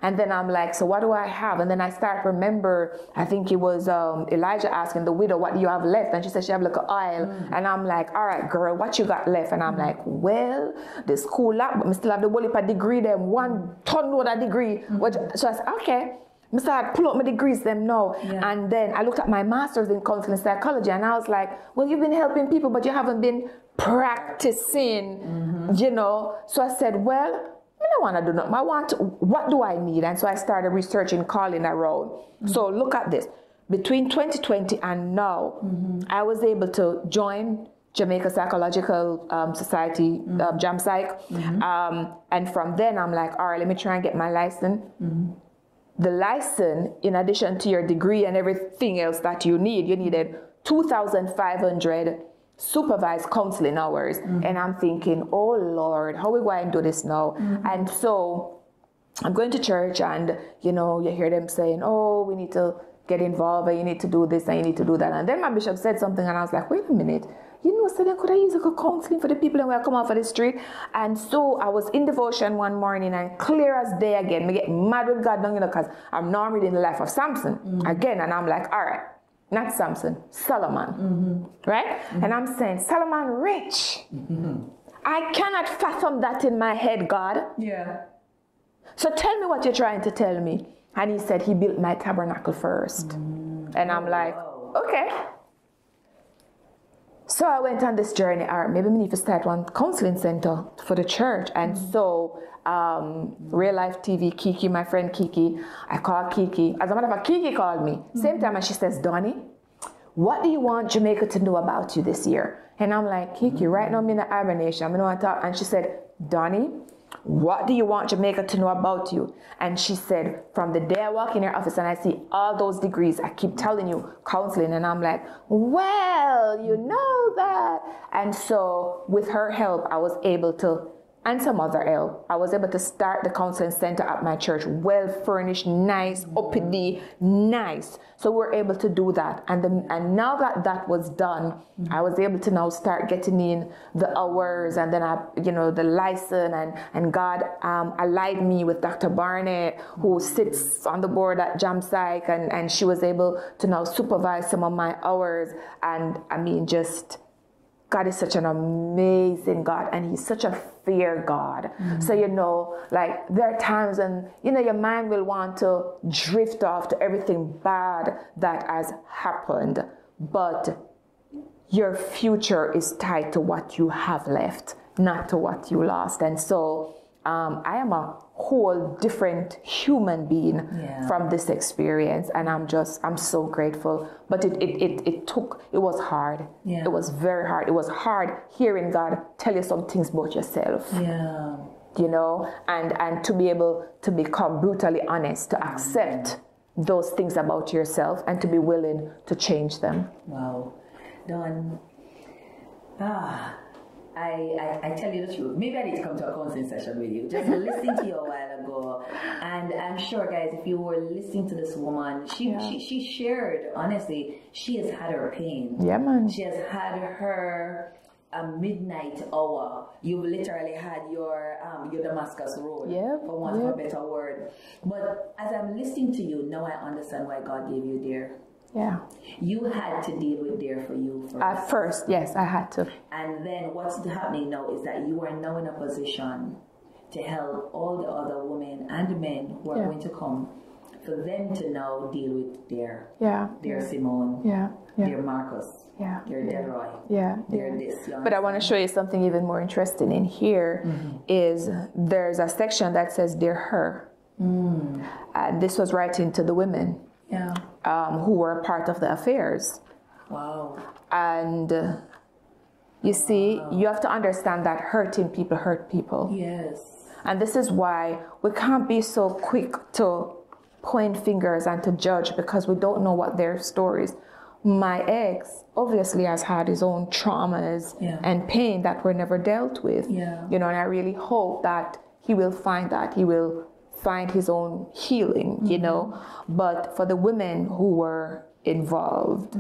Speaker 3: And then I'm like, so what do I have? And then I start to remember, I think it was Elijah asking the widow, what do you have left? And she said she have like an oil. And I'm like, all right, girl, what you got left? And I'm like, well, the school lab, but I still have the whole heap of degree, them 1 ton load of degree. So I said, okay. I started pull up my degrees them now. And then I looked at my master's in counseling psychology and I was like, well, you've been helping people, but you haven't been practicing, you know. So I said, well, I don't want to do nothing. What do I need? And so I started researching, calling around. So look at this. Between 2020 and now, I was able to join Jamaica Psychological Society, Jam Psych. And from then I'm like, all right, let me try and get my license. The license, in addition to your degree and everything else that you needed 2,500 supervised counseling hours. And I'm thinking, oh Lord, how are we going to do this now? And so I'm going to church and, you know, you hear them saying, oh, we need to get involved and you need to do this and you need to do that. And then my bishop said something and I was like, wait a minute. You know, so then could I use a counseling for the people that will come off of the street? And so I was in devotion one morning and clear as day again. I get mad with God, you know, because I'm now reading the life of Samson again. And I'm like, all right, not Samson, Solomon, right? And I'm saying, Solomon rich. I cannot fathom that in my head, God. So tell me what you're trying to tell me. And he said, he built my tabernacle first. And I'm like, okay. So I went on this journey. All right, maybe we need to start one counseling center for the church. And so Real Life TV, Kiki, my friend Kiki, I called Kiki. As a matter of fact, Kiki called me. Same time, and she says, Donnie, what do you want Jamaica to know about you this year? And I'm like, Kiki, right now I'm in the hibernation. I'm going to talk. And she said, Donnie, what do you want Jamaica to know about you? And she said, from the day I walk in your office and I see all those degrees, I keep telling you counseling. And I'm like, well, you know that. And so with her help, I was able to, and some other help, I was able to start the counseling center at my church, well furnished, nice, uppity, nice. So we're able to do that. And now that that was done, I was able to now start getting in the hours and then the license and God allied me with Dr. Barnett, who sits on the board at Jam Psych, and she was able to now supervise some of my hours. And I mean, just God is such an amazing God, and he's such a fair God. So, you know, like there are times when, you know, your mind will want to drift off to everything bad that has happened, but your future is tied to what you have left, not to what you lost. And so I am a whole different human being from this experience, and I'm so grateful. But it was hard. It was very hard. It was hard hearing God tell you some things about yourself. You know, and to be able to become brutally honest, to accept those things about yourself and to be willing to change them.
Speaker 2: Wow. Dawn, I tell you the truth. Maybe I need to come to a counseling session with you. Just listening to you a while ago, and I'm sure, guys, if you were listening to this woman, she shared, honestly, she has had her pain.
Speaker 3: Yeah, man.
Speaker 2: She has had her midnight hour. You've literally had your Damascus road, for want of a better word. But as I'm listening to you, now I understand why God gave you there.
Speaker 3: Yeah.
Speaker 2: You had to deal with there for you first.
Speaker 3: At first, yes, I had to.
Speaker 2: And then what's happening now is that you are now in a position to help all the other women and men who are going to come, for them to now deal with their Simone, their Marcus, their Delroy, their this.
Speaker 3: But I want to show you something even more interesting in here. Is there's a section that says dear her. And this was writing to the women. Who were part of the affairs.
Speaker 2: Wow.
Speaker 3: And you see, you have to understand that hurting people hurt people.
Speaker 2: Yes.
Speaker 3: And this is why we can't be so quick to point fingers and to judge, because we don't know what their stories. My ex obviously has had his own traumas and pain that were never dealt with. You know, and I really hope that he will find that. He will find his own healing, you know. But for the women who were involved,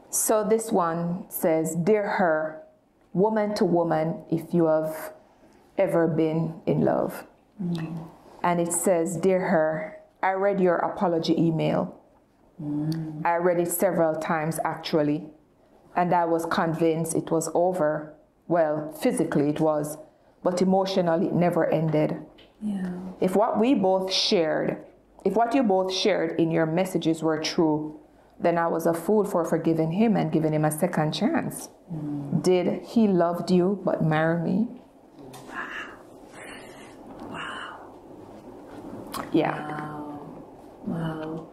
Speaker 3: so this one says, dear her, woman to woman, if you have ever been in love. And it says, "Dear Her, I read your apology email. I read it several times actually, and I was convinced it was over. Well, physically it was, but emotionally it never ended.
Speaker 2: Yeah.
Speaker 3: If what you both shared in your messages were true, then I was a fool for forgiving him and giving him a second chance. Did he loved you but marry me?"
Speaker 2: Wow.
Speaker 3: Yeah.
Speaker 2: Wow.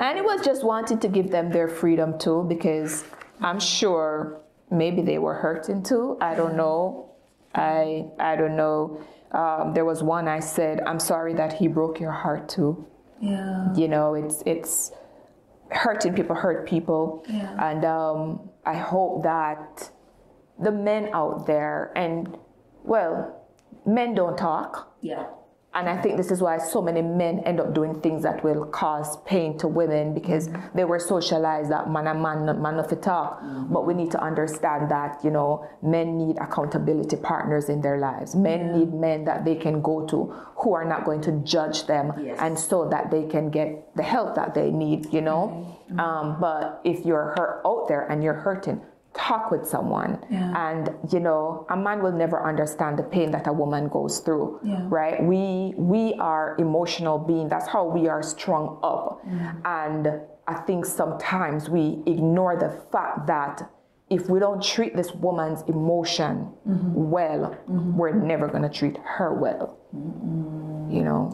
Speaker 3: And it was just wanting to give them their freedom too, because I'm sure maybe they were hurting too. I don't know. I don't know. There was one I said, "I'm sorry that he broke your heart too."
Speaker 2: Yeah.
Speaker 3: You know, it's hurting people hurt people.
Speaker 2: Yeah.
Speaker 3: And I hope that the men out there, and well, men don't talk.
Speaker 2: Yeah.
Speaker 3: And I think this is why so many men end up doing things that will cause pain to women, because they were socialized that man not to talk. But we need to understand that, you know, men need accountability partners in their lives. Men need men that they can go to who are not going to judge them, and so that they can get the help that they need, you know. But if you're hurt out there and you're hurting, talk with someone. And you know, a man will never understand the pain that a woman goes through. Right? We are emotional beings. That's how we are strung up. And I think sometimes we ignore the fact that if we don't treat this woman's emotion well, we're never going to treat her well. You know.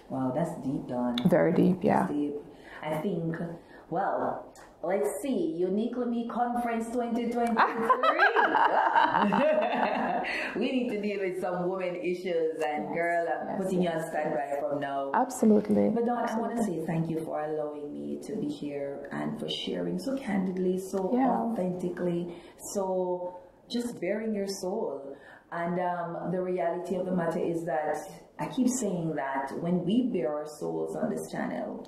Speaker 2: Wow, that's deep, Dawn.
Speaker 3: Very deep. Yeah.
Speaker 2: Deep. I think, well, let's see, Uniquely Me Conference 2023. We need to deal with some women issues, and girl, putting you on standby from now.
Speaker 3: Absolutely.
Speaker 2: But Dawn, I want to say thank you for allowing me to be here and for sharing so candidly, so authentically, so just bearing your soul. And the reality of the matter is that I keep saying that when we bare our souls on this channel,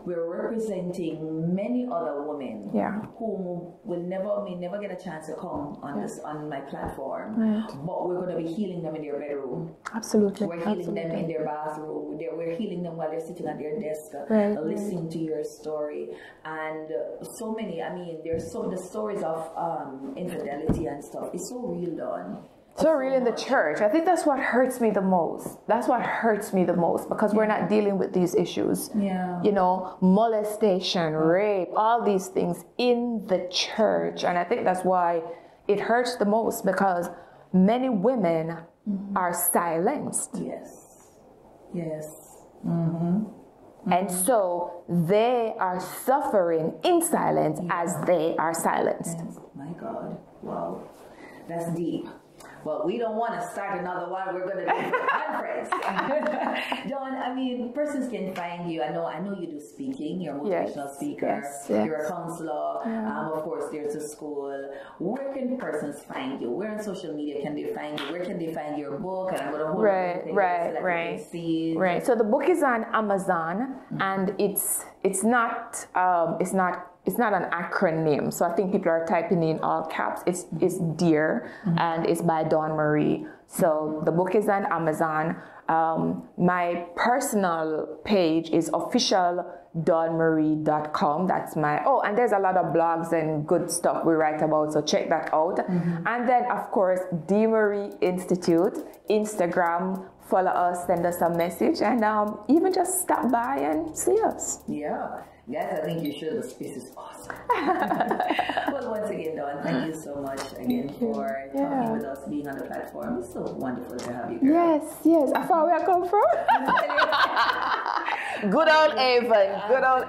Speaker 2: we're representing many other women who may never get a chance to come on my platform, but we're going to be healing them in their bedroom.
Speaker 3: Absolutely.
Speaker 2: We're healing them in their bathroom. We're healing them while they're sitting at their desk, listening to your story. And so many, I mean, there's the stories of infidelity and stuff. It's so real, Dawn.
Speaker 3: So really in the church, I think that's what hurts me the most. That's what hurts me the most, because we're not dealing with these issues. You know, molestation, rape, all these things in the church. And I think that's why it hurts the most, because many women are silenced.
Speaker 2: Yes.
Speaker 3: And so they are suffering in silence as they are silenced.
Speaker 2: My God. Wow. That's deep. Well, we don't want to start another one. We're going to do a conference. Dawn, I mean, persons can find you. I know you do speaking. You're a motivational speaker. You're a counselor. Of course, there's a school. Where can persons find you? Where on social media can they find you? Where can they find your book? And I'm going to hold everything
Speaker 3: Right. So the book is on Amazon, and it's not an acronym. So I think people are typing in all caps. It's Dear, and it's by Dawn Marie. So the book is on Amazon. My personal page is officialdawnmarie.com. That's my, and there's a lot of blogs and good stuff we write about, so check that out. And then, of course, D. Marie Institute, Instagram. Follow us, send us a message, and even just stop by and see us.
Speaker 2: Yeah. Guys, I think you should. The space is awesome. Well, once again, Dawn, thank you so much again for talking with us, being on the platform. It's so wonderful to have you, girl.
Speaker 3: Yes. I found where I come from. Good old Avon. You know,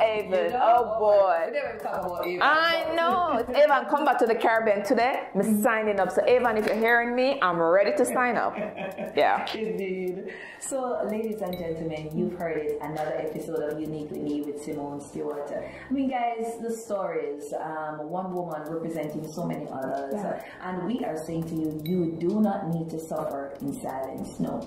Speaker 3: oh, boy.
Speaker 2: We never talk about Avon.
Speaker 3: I know. It's Avon. Come back to the Caribbean today. I'm signing up. So, Avon, if you're hearing me, I'm ready to sign up. Yeah.
Speaker 2: Indeed. So, ladies and gentlemen, you've heard it. Another episode of Uniquely Me with Simone Stewart. I mean, guys, the stories, one woman representing so many others, and we are saying to you, you do not need to suffer in silence. No,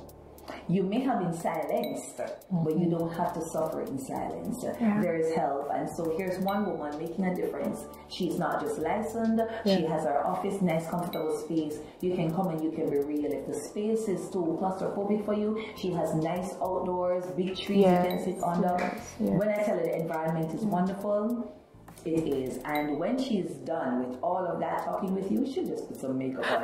Speaker 2: You may have been silenced, but you don't have to suffer in silence. There is help. And so here's one woman making a difference. She's not just licensed. She has her office, nice, comfortable space. You can come and you can be real. If the space is too claustrophobic for you, she has nice outdoors, big trees you can sit under. When I tell you the environment is wonderful, it is. And when she's done with all of that talking with you, she'll just put some makeup on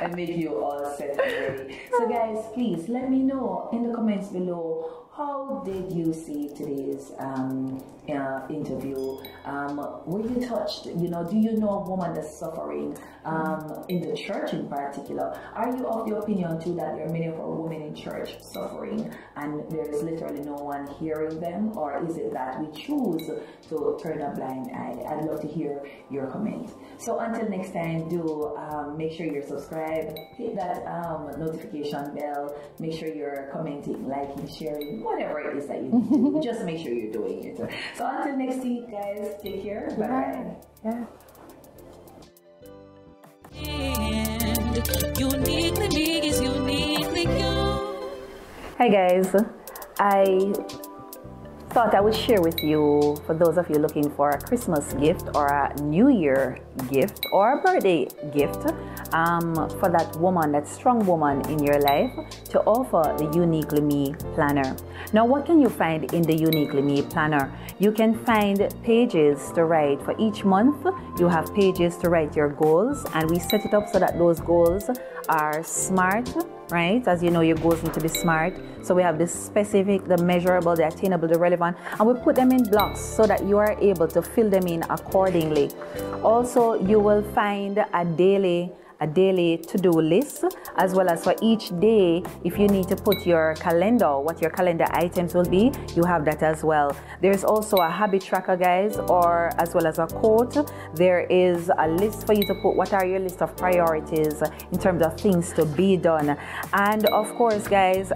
Speaker 2: and make you all set and ready. So guys, please let me know in the comments below, how did you see today's interview? Were you touched? You know, do you know a woman that's suffering in the church in particular? Are you of the opinion too that there are many of our women in church suffering and there is literally no one hearing them? Or is it that we choose to turn a blind eye? I'd love to hear your comment. So until next time, do make sure you're subscribed, hit that notification bell, make sure you're commenting, liking, sharing, whatever it is that you do. Just make sure you're doing it. So until next week, guys, take care. Bye-bye.
Speaker 1: And uniquely me is uniquely you.
Speaker 2: Hi guys, I thought I would share with you, for those of you looking for a Christmas gift or a New Year gift or a birthday gift, for that woman, that strong woman in your life, to offer the Uniquely Me Planner. Now, what can you find in the Uniquely Me Planner? You can find pages to write for each month. You have pages to write your goals, and we set it up so that those goals are SMART, right? As you know, your goals need to be SMART. So we have the specific, the measurable, the attainable, the relevant, and we put them in blocks so that you are able to fill them in accordingly. Also, you will find a daily to-do list, as well as for each day, if you need to put your calendar, what your calendar items will be, you have that as well. There's also a habit tracker, guys, or as well as a quote. There is a list for you to put what are your list of priorities in terms of things to be done. And of course, guys,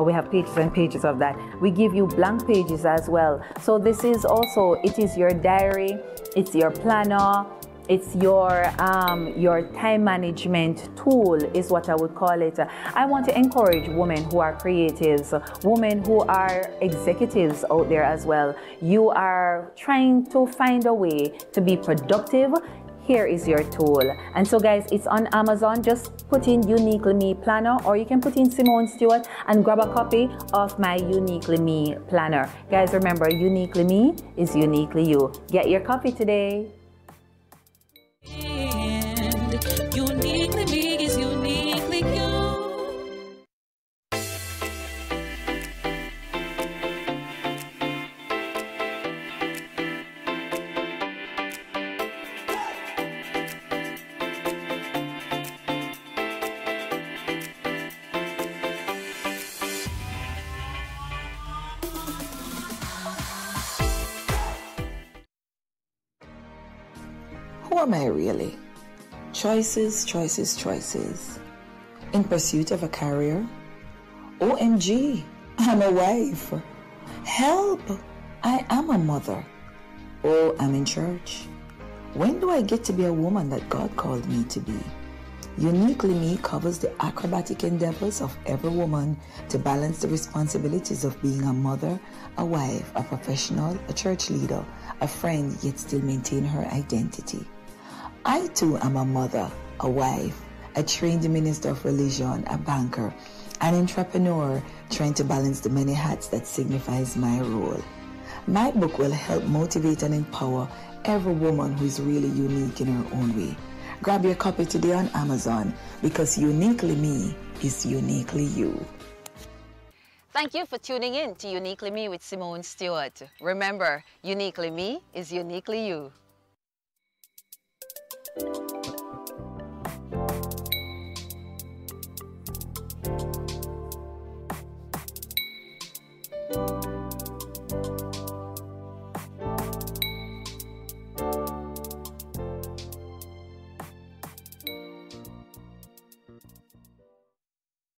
Speaker 2: we have pages and pages of that. We give you blank pages as well. So this is also, it is your diary, it's your planner, it's your time management tool is what I would call it. I want to encourage women who are creatives, women who are executives out there as well. You are trying to find a way to be productive. Here is your tool. And so guys, it's on Amazon. Just put in Uniquely Me Planner, or you can put in Simone Stewart and grab a copy of my Uniquely Me Planner. Guys, remember, Uniquely Me is uniquely you. Get your copy today.
Speaker 1: And uniquely me is uniquely you.
Speaker 4: Who am I really? Choices, choices, choices. In pursuit of a career? OMG, I'm a wife. Help, I am a mother. Oh, I'm in church. When do I get to be a woman that God called me to be? Uniquely Me covers the acrobatic endeavors of every woman to balance the responsibilities of being a mother, a wife, a professional, a church leader, a friend, yet still maintain her identity. I too am a mother, a wife, a trained minister of religion, a banker, an entrepreneur trying to balance the many hats that signifies my role. My book will help motivate and empower every woman who is really unique in her own way. Grab your copy today on Amazon, because Uniquely Me is uniquely you.
Speaker 5: Thank you for tuning in to Uniquely Me with Simone Stewart. Remember, Uniquely Me is uniquely you.